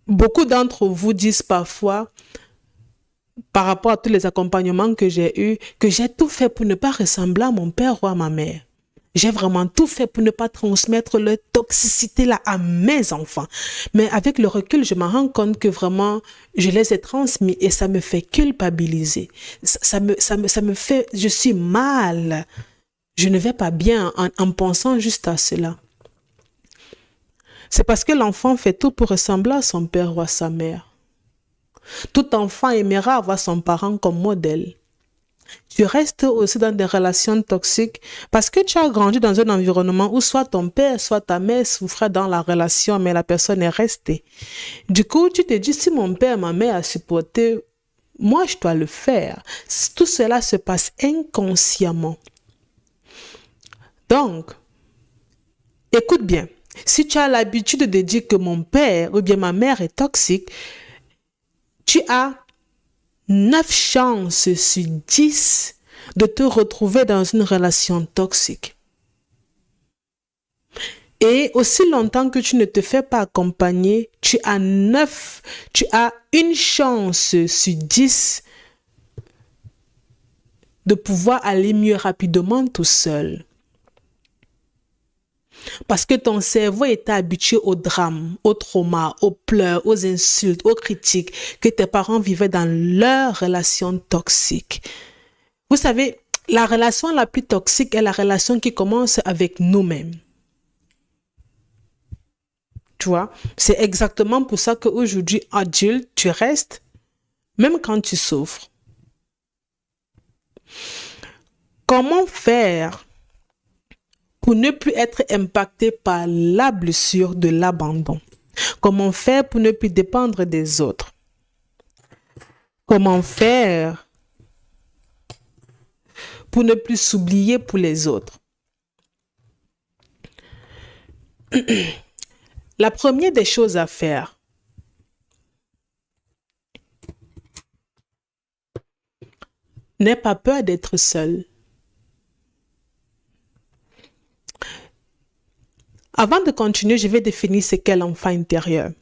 Beaucoup d'entre vous disent parfois, par rapport à tous les accompagnements que j'ai eus, que j'ai tout fait pour ne pas ressembler à mon père ou à ma mère. J'ai vraiment tout fait pour ne pas transmettre leur toxicité-là à mes enfants. Mais avec le recul, je me rends compte que vraiment, je les ai transmis et ça me fait culpabiliser. Ça me fait, je suis mal. Je ne vais pas bien en pensant juste à cela. C'est parce que l'enfant fait tout pour ressembler à son père ou à sa mère. Tout enfant aimera avoir son parent comme modèle. Tu restes aussi dans des relations toxiques parce que tu as grandi dans un environnement où soit ton père, soit ta mère souffraient dans la relation, mais la personne est restée. Du coup, tu te dis, si mon père, ma mère a supporté, moi, je dois le faire. Tout cela se passe inconsciemment. Donc, écoute bien. Si tu as l'habitude de dire que mon père ou bien ma mère est toxique, tu as 9 chances sur 10 de te retrouver dans une relation toxique. Et aussi longtemps que tu ne te fais pas accompagner, tu as une chance sur 10 de pouvoir aller mieux rapidement tout seul. Parce que ton cerveau est habitué au drame, au trauma, aux pleurs, aux insultes, aux critiques que tes parents vivaient dans leur relation toxique. Vous savez, la relation la plus toxique est la relation qui commence avec nous-mêmes. Tu vois, c'est exactement pour ça qu'aujourd'hui, adulte, tu restes, même quand tu souffres. Comment faire pour ne plus être impacté par la blessure de l'abandon? Comment faire pour ne plus dépendre des autres? Comment faire pour ne plus s'oublier pour les autres? La première des choses à faire, n'aie pas peur d'être seul. Avant de continuer, je vais définir ce qu'est l'enfant intérieur.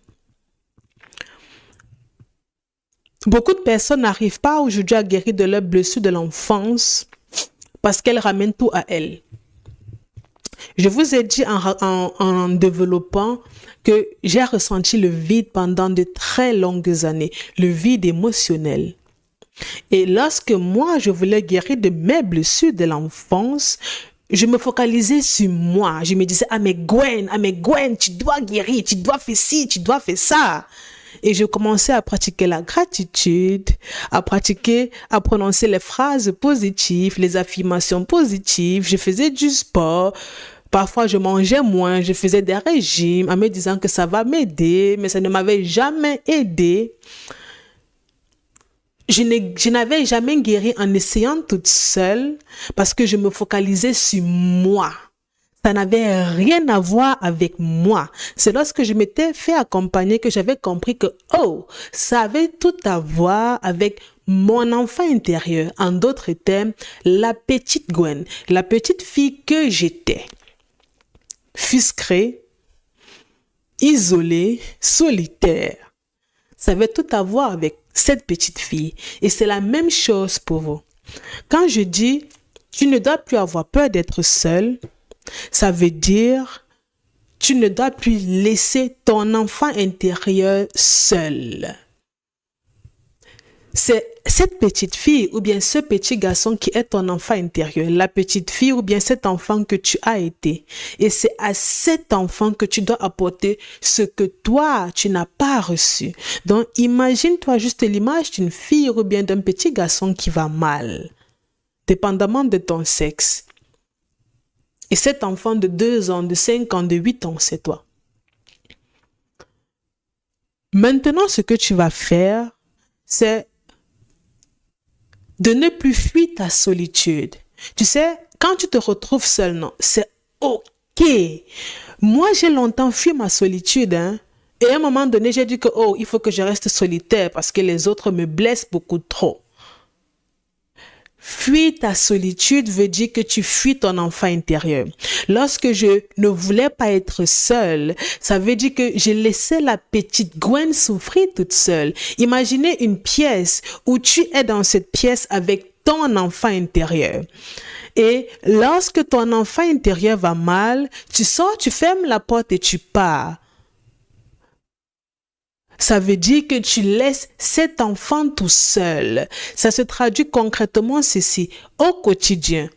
Beaucoup de personnes n'arrivent pas aujourd'hui à guérir de leurs blessures de l'enfance parce qu'elles ramènent tout à elles. Je vous ai dit en développant que j'ai ressenti le vide pendant de très longues années, le vide émotionnel. Et lorsque moi, je voulais guérir de mes blessures de l'enfance, je me focalisais sur moi. Je me disais, ah mais Gwen, tu dois guérir, tu dois faire ci, tu dois faire ça. Et je commençais à pratiquer la gratitude, à prononcer les phrases positives, les affirmations positives. Je faisais du sport. Parfois, je mangeais moins, je faisais des régimes en me disant que ça va m'aider, mais ça ne m'avait jamais aidé. Je n'avais jamais guéri en essayant toute seule parce que je me focalisais sur moi. Ça n'avait rien à voir avec moi. C'est lorsque je m'étais fait accompagner que j'avais compris que, ça avait tout à voir avec mon enfant intérieur. En d'autres termes, la petite Gwen, la petite fille que j'étais. Fusquée, isolée, solitaire. Ça avait tout à voir avec cette petite fille. Et c'est la même chose pour vous. Quand je dis, tu ne dois plus avoir peur d'être seule, ça veut dire, tu ne dois plus laisser ton enfant intérieur seul. C'est cette petite fille ou bien ce petit garçon qui est ton enfant intérieur, la petite fille ou bien cet enfant que tu as été. Et c'est à cet enfant que tu dois apporter ce que toi, tu n'as pas reçu. Donc, imagine-toi juste l'image d'une fille ou bien d'un petit garçon qui va mal, dépendamment de ton sexe. Et cet enfant de 2 ans, de 5 ans, de 8 ans, c'est toi. Maintenant, ce que tu vas faire, c'est de ne plus fuir ta solitude. Tu sais, quand tu te retrouves seul, non, c'est OK. Moi, j'ai longtemps fui ma solitude, Et à un moment donné, j'ai dit que, il faut que je reste solitaire parce que les autres me blessent beaucoup trop. Fuir ta solitude veut dire que tu fuis ton enfant intérieur. Lorsque je ne voulais pas être seule, ça veut dire que je laissais la petite Gwen souffrir toute seule. Imaginez une pièce où tu es dans cette pièce avec ton enfant intérieur. Et lorsque ton enfant intérieur va mal, tu sors, tu fermes la porte et tu pars. Ça veut dire que tu laisses cet enfant tout seul. Ça se traduit concrètement ceci. Au quotidien,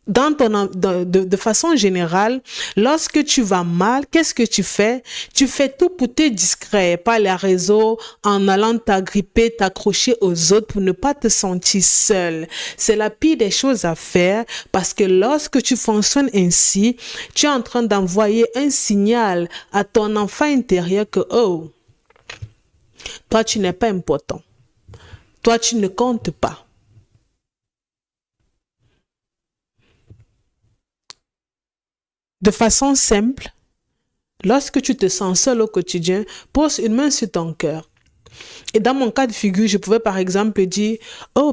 de façon générale, lorsque tu vas mal, qu'est-ce que tu fais? Tu fais tout pour te distraire par les réseaux en allant t'agripper, t'accrocher aux autres pour ne pas te sentir seul. C'est la pire des choses à faire parce que lorsque tu fonctionnes ainsi, tu es en train d'envoyer un signal à ton enfant intérieur que, toi, tu n'es pas important. Toi, tu ne comptes pas. De façon simple, lorsque tu te sens seul au quotidien, pose une main sur ton cœur. Et dans mon cas de figure, je pouvais par exemple dire,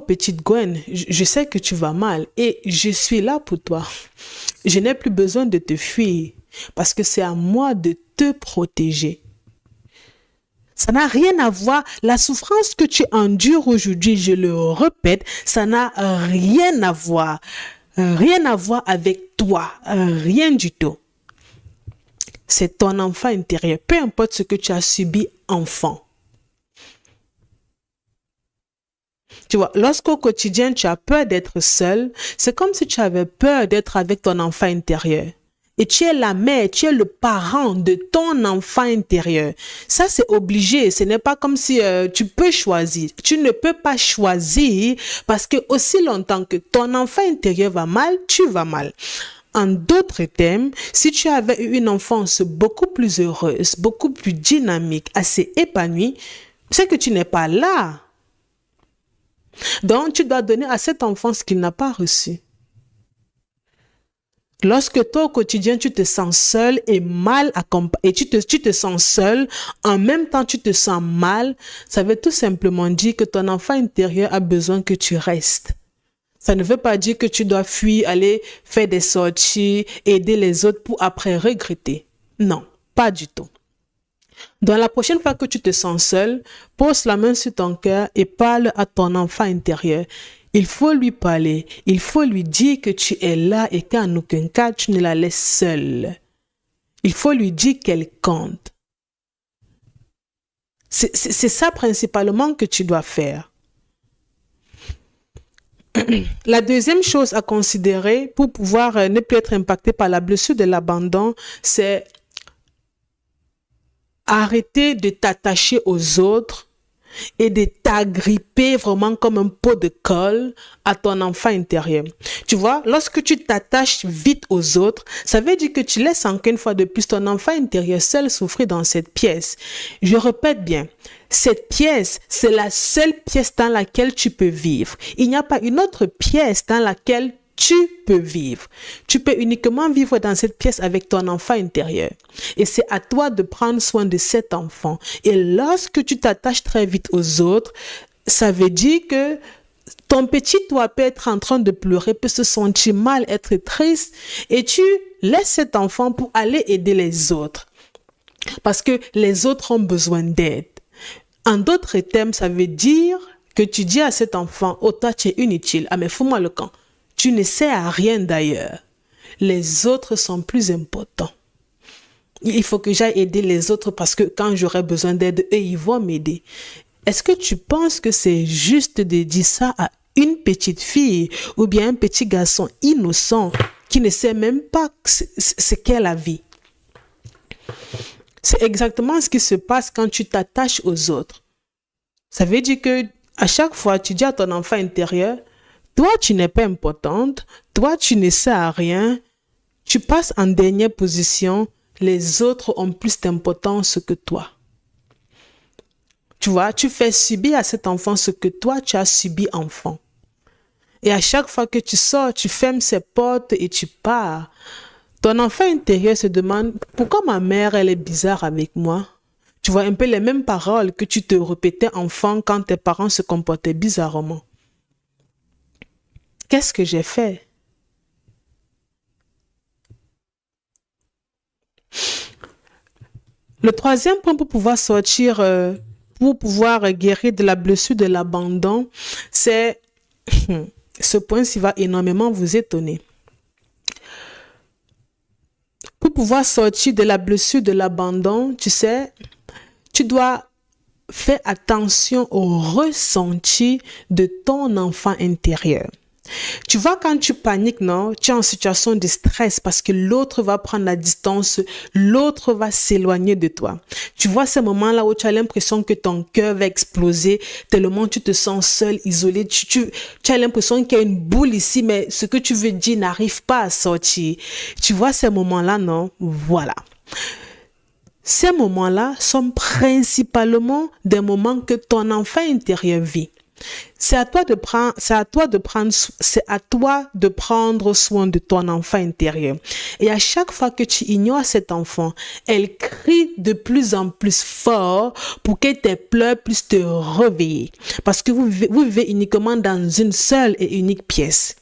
petite Gwen, je sais que tu vas mal et je suis là pour toi. Je n'ai plus besoin de te fuir parce que c'est à moi de te protéger. Ça n'a rien à voir. La souffrance que tu endures aujourd'hui, je le répète, ça n'a rien à voir. Rien à voir avec toi. Rien du tout. C'est ton enfant intérieur. Peu importe ce que tu as subi enfant. Tu vois, lorsqu'au quotidien, tu as peur d'être seul, c'est comme si tu avais peur d'être avec ton enfant intérieur. Et tu es la mère, tu es le parent de ton enfant intérieur. Ça, c'est obligé. Ce n'est pas comme si tu peux choisir. Tu ne peux pas choisir parce que aussi longtemps que ton enfant intérieur va mal, tu vas mal. En d'autres termes, si tu avais eu une enfance beaucoup plus heureuse, beaucoup plus dynamique, assez épanouie, c'est que tu n'es pas là. Donc, tu dois donner à cet enfant ce qu'il n'a pas reçu. Lorsque toi, au quotidien, tu te sens seul et mal accompagné, et tu te sens seul, en même temps, tu te sens mal, ça veut tout simplement dire que ton enfant intérieur a besoin que tu restes. Ça ne veut pas dire que tu dois fuir, aller faire des sorties, aider les autres pour après regretter. Non, pas du tout. Donc, la prochaine fois que tu te sens seul, pose la main sur ton cœur et parle à ton enfant intérieur. Il faut lui parler, il faut lui dire que tu es là et qu'en aucun cas tu ne la laisses seule. Il faut lui dire qu'elle compte. C'est ça principalement que tu dois faire. La deuxième chose à considérer pour pouvoir ne plus être impacté par la blessure de l'abandon, c'est arrêter de t'attacher aux autres et de t'agripper vraiment comme un pot de colle à ton enfant intérieur. Tu vois, lorsque tu t'attaches vite aux autres, ça veut dire que tu laisses encore une fois de plus ton enfant intérieur seul souffrir dans cette pièce. Je répète bien, cette pièce, c'est la seule pièce dans laquelle tu peux vivre. Il n'y a pas une autre pièce dans laquelle tu peux vivre. Tu peux uniquement vivre dans cette pièce avec ton enfant intérieur. Et c'est à toi de prendre soin de cet enfant. Et lorsque tu t'attaches très vite aux autres, ça veut dire que ton petit toi peut être en train de pleurer, peut se sentir mal, être triste, et tu laisses cet enfant pour aller aider les autres. Parce que les autres ont besoin d'aide. En d'autres termes, ça veut dire que tu dis à cet enfant, oh toi tu es inutile, ah mais fous-moi le camp. Tu ne sers à rien d'ailleurs. Les autres sont plus importants. Il faut que j'aille aider les autres parce que quand j'aurai besoin d'aide, eux, ils vont m'aider. Est-ce que tu penses que c'est juste de dire ça à une petite fille ou bien un petit garçon innocent qui ne sait même pas ce qu'est la vie? C'est exactement ce qui se passe quand tu t'attaches aux autres. Ça veut dire que à chaque fois, tu dis à ton enfant intérieur, toi, tu n'es pas importante, toi, tu ne sers à rien, tu passes en dernière position, les autres ont plus d'importance que toi. Tu vois, tu fais subir à cet enfant ce que toi, tu as subi enfant. Et à chaque fois que tu sors, tu fermes ses portes et tu pars. Ton enfant intérieur se demande, pourquoi ma mère, elle est bizarre avec moi? Tu vois un peu les mêmes paroles que tu te répétais enfant quand tes parents se comportaient bizarrement. Qu'est-ce que j'ai fait? Le troisième point pour pouvoir sortir, pour pouvoir guérir de la blessure de l'abandon, c'est ce point-ci va énormément vous étonner. Pour pouvoir sortir de la blessure de l'abandon, tu sais, tu dois faire attention au ressenti de ton enfant intérieur. Tu vois, quand tu paniques, non, tu es en situation de stress parce que l'autre va prendre la distance, l'autre va s'éloigner de toi. Tu vois ces moments-là où tu as l'impression que ton cœur va exploser, tellement tu te sens seul, isolé, tu as l'impression qu'il y a une boule ici, mais ce que tu veux dire n'arrive pas à sortir. Tu vois ces moments-là, non? Voilà. Ces moments-là sont principalement des moments que ton enfant intérieur vit. C'est à toi de prendre soin de ton enfant intérieur. Et à chaque fois que tu ignores cet enfant, elle crie de plus en plus fort pour que tes pleurs puissent te réveiller. Parce que vous vivez uniquement dans une seule et unique pièce.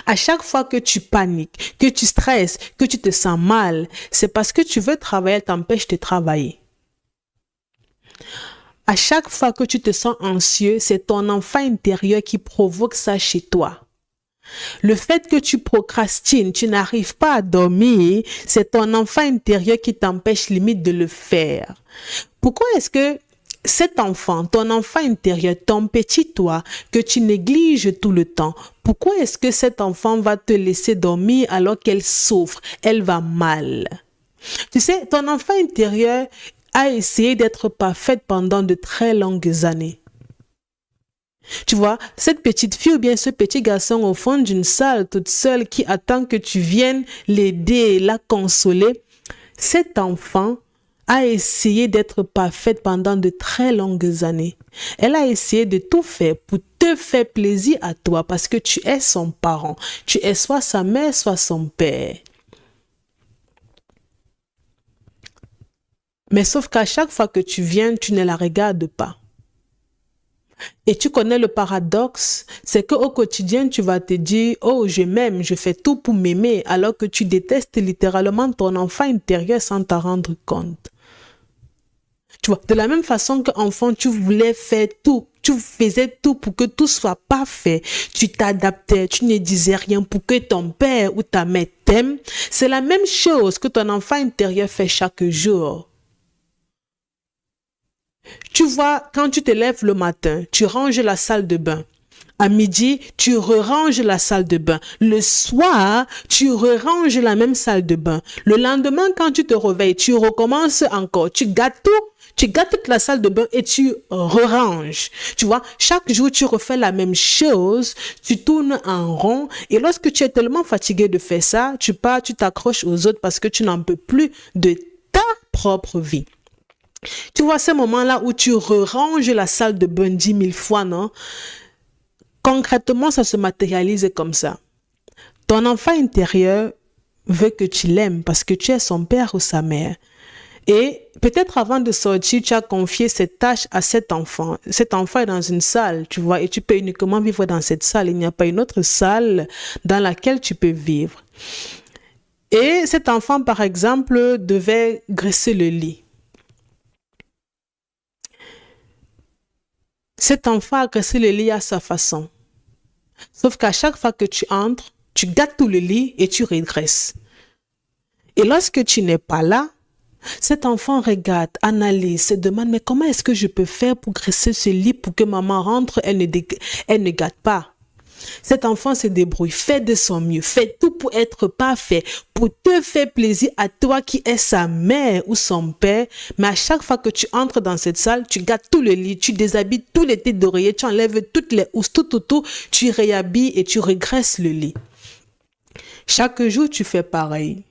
À chaque fois que tu paniques, que tu stresses, que tu te sens mal, c'est parce que tu veux travailler, elle t'empêche de travailler. À chaque fois que tu te sens anxieux, c'est ton enfant intérieur qui provoque ça chez toi. Le fait que tu procrastines, tu n'arrives pas à dormir, c'est ton enfant intérieur qui t'empêche limite de le faire. Pourquoi est-ce que cet enfant, ton enfant intérieur, ton petit toi, que tu négliges tout le temps, pourquoi est-ce que cet enfant va te laisser dormir alors qu'elle souffre, elle va mal? Tu sais, ton enfant intérieur a essayé d'être parfaite pendant de très longues années. Tu vois, cette petite fille ou bien ce petit garçon au fond d'une salle toute seule qui attend que tu viennes l'aider, la consoler, cet enfant a essayé d'être parfaite pendant de très longues années. Elle a essayé de tout faire pour te faire plaisir à toi parce que tu es son parent. Tu es soit sa mère, soit son père. Mais sauf qu'à chaque fois que tu viens, tu ne la regardes pas. Et tu connais le paradoxe, c'est qu'au quotidien, tu vas te dire, oh, je m'aime, je fais tout pour m'aimer, alors que tu détestes littéralement ton enfant intérieur sans t'en rendre compte. Tu vois, de la même façon qu'enfant, tu voulais faire tout. Tu faisais tout pour que tout soit parfait. Tu t'adaptais, tu ne disais rien pour que ton père ou ta mère t'aime. C'est la même chose que ton enfant intérieur fait chaque jour. Tu vois, quand tu te lèves le matin, tu ranges la salle de bain. À midi, tu re-ranges la salle de bain. Le soir, tu re-ranges la même salle de bain. Le lendemain, quand tu te réveilles, tu recommences encore. Tu gâtes tout. Tu gâtes toute la salle de bain et tu re-ranges. Tu vois, chaque jour, tu refais la même chose. Tu tournes en rond. Et lorsque tu es tellement fatigué de faire ça, tu pars, tu t'accroches aux autres parce que tu n'en peux plus de ta propre vie. Tu vois, ces moments-là où tu re-ranges la salle de bain 10 000 fois, non? Concrètement, ça se matérialise comme ça. Ton enfant intérieur veut que tu l'aimes parce que tu es son père ou sa mère. Et peut-être avant de sortir, tu as confié cette tâche à cet enfant. Cet enfant est dans une salle, tu vois, et tu peux uniquement vivre dans cette salle. Il n'y a pas une autre salle dans laquelle tu peux vivre. Et cet enfant, par exemple, devait graisser le lit. Cet enfant a graissé le lit à sa façon. Sauf qu'à chaque fois que tu entres, tu gâtes tout le lit et tu régresses. Et lorsque tu n'es pas là, cet enfant regarde, analyse, se demande, mais comment est-ce que je peux faire pour graisser ce lit pour que maman rentre, elle ne gâte pas. Cet enfant se débrouille, fait de son mieux, fait tout pour être parfait, pour te faire plaisir à toi qui es sa mère ou son père. Mais à chaque fois que tu entres dans cette salle, tu gâtes tout le lit, tu déshabilles tous les têtes d'oreiller, tu enlèves toutes les housses, tout, tu réhabilles et tu régresses le lit. Chaque jour, tu fais pareil.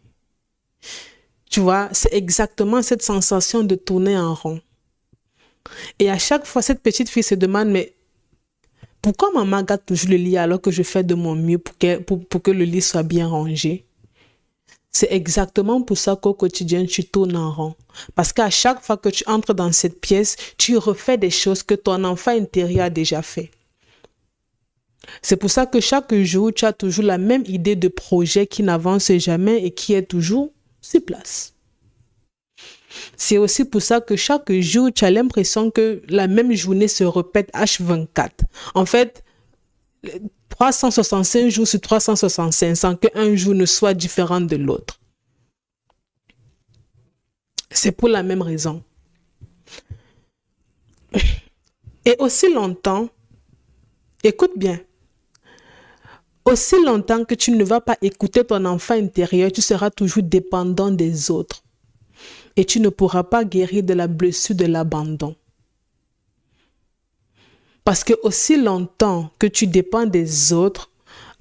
Tu vois, c'est exactement cette sensation de tourner en rond. Et à chaque fois, cette petite fille se demande, mais pourquoi maman gâte toujours le lit alors que je fais de mon mieux pour que le lit soit bien rangé? C'est exactement pour ça qu'au quotidien, tu tournes en rond. Parce qu'à chaque fois que tu entres dans cette pièce, tu refais des choses que ton enfant intérieur a déjà fait. C'est pour ça que chaque jour, tu as toujours la même idée de projet qui n'avance jamais et qui est toujours sur place. C'est aussi pour ça que chaque jour, tu as l'impression que la même journée se répète H24. En fait, 365 jours sur 365 sans qu'un jour ne soit différent de l'autre. C'est pour la même raison. Et aussi longtemps, écoute bien, aussi longtemps que tu ne vas pas écouter ton enfant intérieur, tu seras toujours dépendant des autres. Et tu ne pourras pas guérir de la blessure de l'abandon. Parce que aussi longtemps que tu dépends des autres,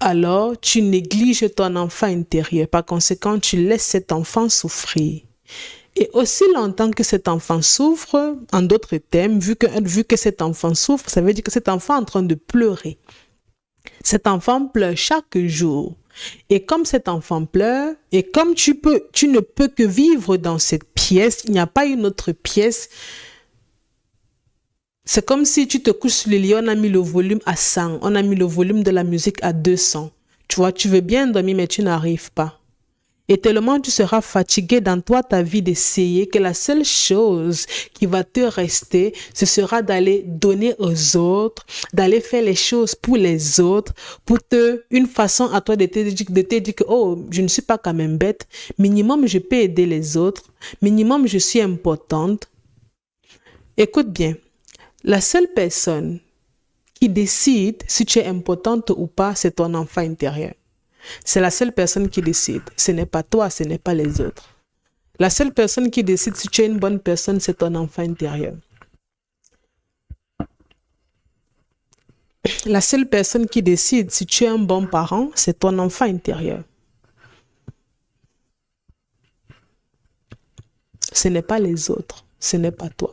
alors tu négliges ton enfant intérieur. Par conséquent, tu laisses cet enfant souffrir. Et aussi longtemps que cet enfant souffre, en d'autres termes, vu que cet enfant souffre, ça veut dire que cet enfant est en train de pleurer. Cet enfant pleure chaque jour. Et comme cet enfant pleure, et comme tu ne peux que vivre dans cette pièce, il n'y a pas une autre pièce. C'est comme si tu te couches sur le lit, on a mis le volume à 100, on a mis le volume de la musique à 200. Tu vois, tu veux bien dormir, mais tu n'arrives pas. Et tellement tu seras fatigué dans toi, ta vie, d'essayer que la seule chose qui va te rester, ce sera d'aller donner aux autres, d'aller faire les choses pour les autres, une façon à toi de te dire que, oh, je ne suis pas quand même bête, minimum je peux aider les autres, minimum je suis importante. Écoute bien, la seule personne qui décide si tu es importante ou pas, c'est ton enfant intérieur. C'est la seule personne qui décide. Ce n'est pas toi, ce n'est pas les autres. La seule personne qui décide si tu es une bonne personne, c'est ton enfant intérieur. La seule personne qui décide si tu es un bon parent, c'est ton enfant intérieur. Ce n'est pas les autres, ce n'est pas toi.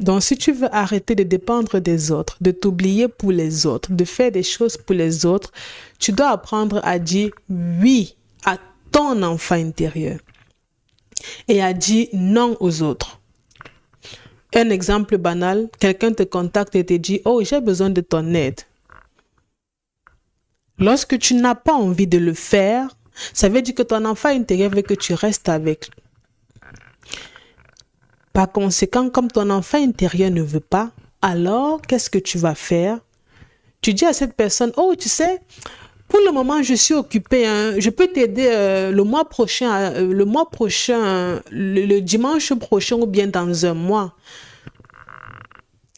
Donc, si tu veux arrêter de dépendre des autres, de t'oublier pour les autres, de faire des choses pour les autres, tu dois apprendre à dire oui à ton enfant intérieur et à dire non aux autres. Un exemple banal, quelqu'un te contacte et te dit « Oh, j'ai besoin de ton aide ». Lorsque tu n'as pas envie de le faire, ça veut dire que ton enfant intérieur veut que tu restes avec lui. Par conséquent, comme ton enfant intérieur ne veut pas, alors qu'est-ce que tu vas faire? Tu dis à cette personne, oh, tu sais, pour le moment, je suis occupée. Hein. Je peux t'aider le mois prochain, le dimanche prochain ou bien dans un mois.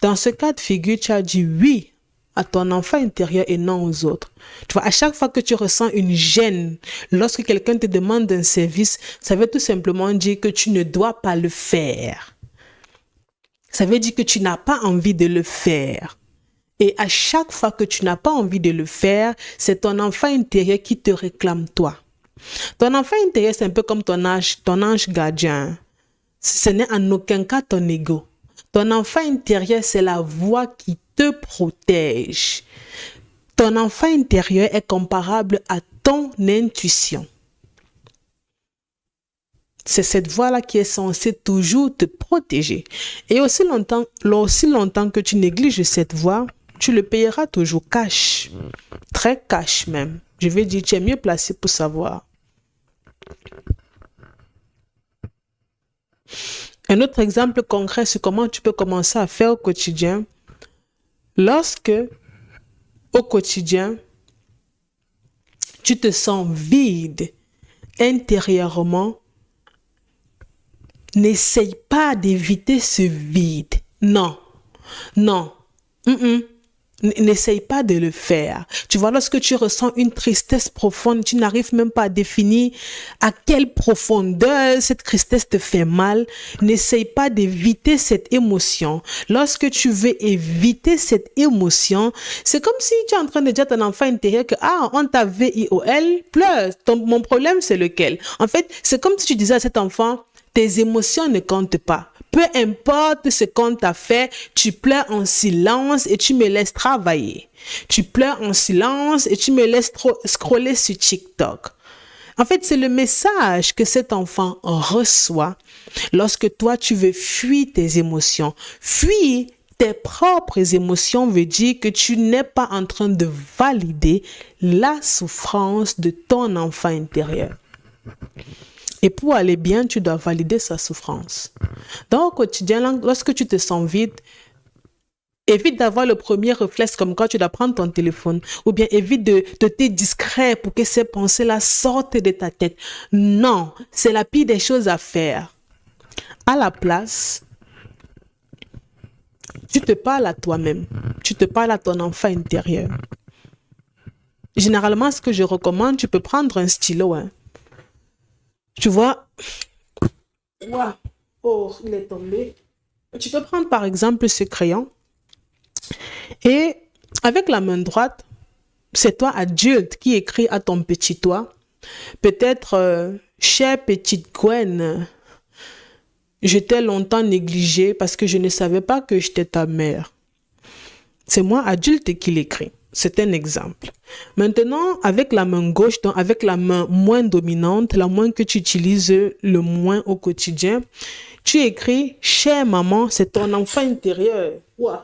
Dans ce cas de figure, tu as dit oui à ton enfant intérieur et non aux autres. Tu vois, à chaque fois que tu ressens une gêne, lorsque quelqu'un te demande un service, ça veut tout simplement dire que tu ne dois pas le faire. Ça veut dire que tu n'as pas envie de le faire. Et à chaque fois que tu n'as pas envie de le faire, c'est ton enfant intérieur qui te réclame toi. Ton enfant intérieur, c'est un peu comme ton ange gardien. Ce n'est en aucun cas ton ego. Ton enfant intérieur, c'est la voix qui te protège. Ton enfant intérieur est comparable à ton intuition. C'est cette voix-là qui est censée toujours te protéger. Et aussi longtemps que tu négliges cette voix, tu le payeras toujours cash. Très cash même. Je vais dire, tu es mieux placé pour savoir. Un autre exemple concret sur comment tu peux commencer à faire au quotidien. Lorsque, au quotidien, tu te sens vide intérieurement, n'essaye pas d'éviter ce vide. Non. N'essaye pas de le faire. Tu vois, lorsque tu ressens une tristesse profonde, tu n'arrives même pas à définir à quelle profondeur cette tristesse te fait mal. N'essaye pas d'éviter cette émotion. Lorsque tu veux éviter cette émotion, c'est comme si tu es en train de dire à ton enfant intérieur que on t'a VIOL, pleure. Mon problème, c'est lequel? En fait, c'est comme si tu disais à cet enfant, tes émotions ne comptent pas. Peu importe ce qu'on t'a fait, tu pleures en silence et tu me laisses travailler. Tu pleures en silence et tu me laisses scroller sur TikTok. En fait, c'est le message que cet enfant reçoit lorsque toi, tu veux fuir tes émotions. Fuir tes propres émotions veut dire que tu n'es pas en train de valider la souffrance de ton enfant intérieur. Et pour aller bien, tu dois valider sa souffrance. Donc, au quotidien, lorsque tu te sens vide, évite d'avoir le premier réflexe comme quand tu dois prendre ton téléphone. Ou bien évite de te discret pour que ces pensées-là sortent de ta tête. Non, c'est la pire des choses à faire. À la place, tu te parles à toi-même. Tu te parles à ton enfant intérieur. Généralement, ce que je recommande, tu peux prendre un stylo, Tu vois, oh, il est tombé. Tu peux prendre par exemple ce crayon et avec la main droite, c'est toi adulte qui écrit à ton petit toi. Peut-être, chère petite Gwen, je t'ai longtemps négligée parce que je ne savais pas que j'étais ta mère. C'est moi adulte qui l'écris. C'est un exemple. Maintenant, avec la main gauche, donc avec la main moins dominante, la main que tu utilises le moins au quotidien, tu écris « Chère maman », c'est ton enfant intérieur. Wow.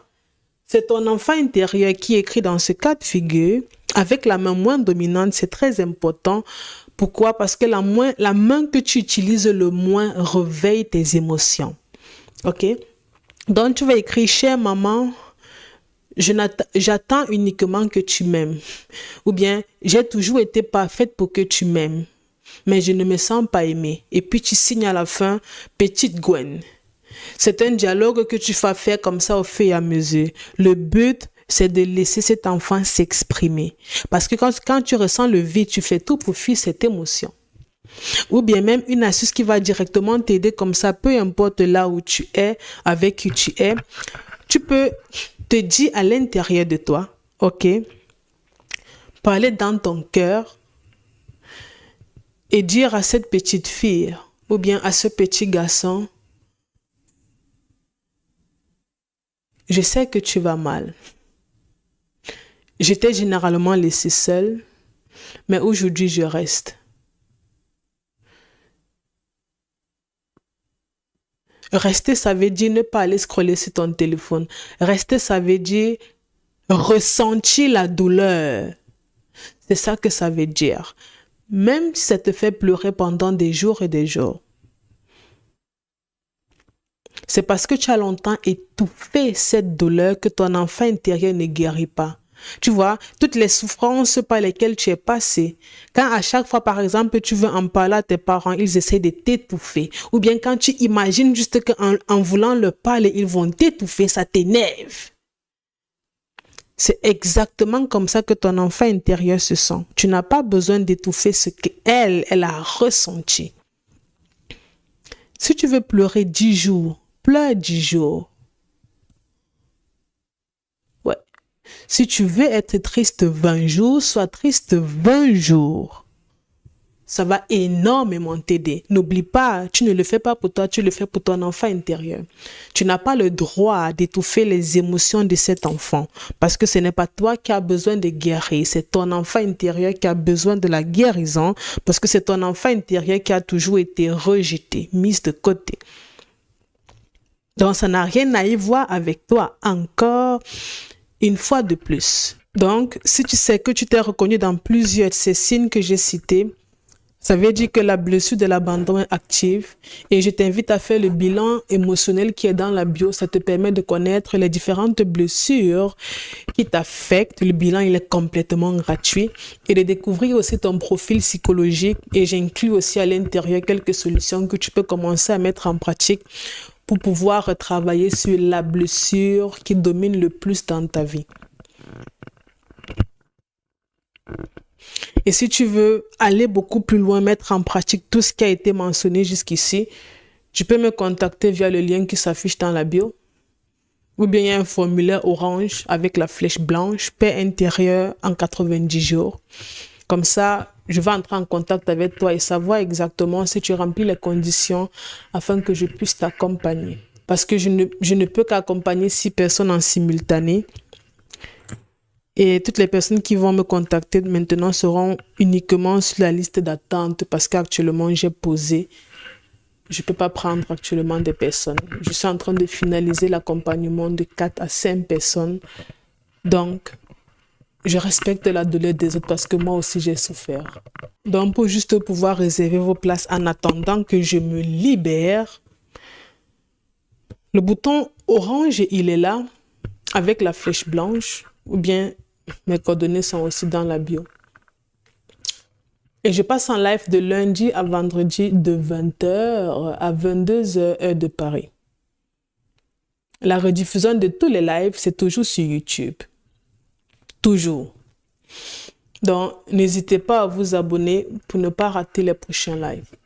C'est ton enfant intérieur qui écrit dans ce cas de figure. Avec la main moins dominante, c'est très important. Pourquoi? Parce que la main que tu utilises le moins réveille tes émotions. OK? Donc, tu vas écrire « Chère maman », j'attends uniquement que tu m'aimes. Ou bien, j'ai toujours été parfaite pour que tu m'aimes. Mais je ne me sens pas aimée. Et puis tu signes à la fin, petite Gwen. C'est un dialogue que tu vas faire comme ça au fur et à mesure. Le but, c'est de laisser cet enfant s'exprimer. Parce que quand tu ressens le vide, tu fais tout pour fuir cette émotion. Ou bien même une astuce qui va directement t'aider comme ça, peu importe là où tu es, avec qui tu es. Tu peux te dire à l'intérieur de toi, ok, parler dans ton cœur et dire à cette petite fille ou bien à ce petit garçon, je sais que tu vas mal. Je t'ai généralement laissé seule, mais aujourd'hui je reste. Rester, ça veut dire ne pas aller scroller sur ton téléphone. Rester, ça veut dire ressentir la douleur. C'est ça que ça veut dire. Même si ça te fait pleurer pendant des jours et des jours. C'est parce que tu as longtemps étouffé cette douleur que ton enfant intérieur ne guérit pas. Tu vois, toutes les souffrances par lesquelles tu es passé, quand à chaque fois, par exemple, tu veux en parler à tes parents, ils essaient de t'étouffer. Ou bien quand tu imagines juste qu'en voulant leur parler, ils vont t'étouffer, ça t'énerve. C'est exactement comme ça que ton enfant intérieur se sent. Tu n'as pas besoin d'étouffer ce qu'elle a ressenti. Si tu veux pleurer 10 jours, pleure 10 jours. Ouais. Si tu veux être triste 20 jours, sois triste 20 jours. Ça va énormément t'aider. N'oublie pas, tu ne le fais pas pour toi, tu le fais pour ton enfant intérieur. Tu n'as pas le droit d'étouffer les émotions de cet enfant parce que ce n'est pas toi qui as besoin de guérir, c'est ton enfant intérieur qui a besoin de la guérison parce que c'est ton enfant intérieur qui a toujours été rejeté, mis de côté. Donc, ça n'a rien à y voir avec toi encore une fois de plus. Donc, si tu sais que tu t'es reconnu dans plusieurs de ces signes que j'ai cités, ça veut dire que la blessure de l'abandon est active et je t'invite à faire le bilan émotionnel qui est dans la bio. Ça te permet de connaître les différentes blessures qui t'affectent. Le bilan, il est complètement gratuit et de découvrir aussi ton profil psychologique. Et j'inclus aussi à l'intérieur quelques solutions que tu peux commencer à mettre en pratique pour pouvoir travailler sur la blessure qui domine le plus dans ta vie. Et si tu veux aller beaucoup plus loin, mettre en pratique tout ce qui a été mentionné jusqu'ici, tu peux me contacter via le lien qui s'affiche dans la bio. Ou bien il y a un formulaire orange avec la flèche blanche, paix intérieure en 90 jours. Comme ça, je vais entrer en contact avec toi et savoir exactement si tu remplis les conditions afin que je puisse t'accompagner. Parce que je ne peux qu'accompagner 6 personnes en simultané. Et toutes les personnes qui vont me contacter maintenant seront uniquement sur la liste d'attente parce qu'actuellement, j'ai posé. Je ne peux pas prendre actuellement des personnes. Je suis en train de finaliser l'accompagnement de 4 à 5 personnes. Donc, je respecte la douleur des autres parce que moi aussi, j'ai souffert. Donc, pour juste pouvoir réserver vos places en attendant que je me libère, le bouton orange, il est là avec la flèche blanche ou bien mes coordonnées sont aussi dans la bio. Et je passe en live de lundi à vendredi de 20h à 22h heure de Paris. La rediffusion de tous les lives, c'est toujours sur YouTube. Toujours. Donc, n'hésitez pas à vous abonner pour ne pas rater les prochains lives.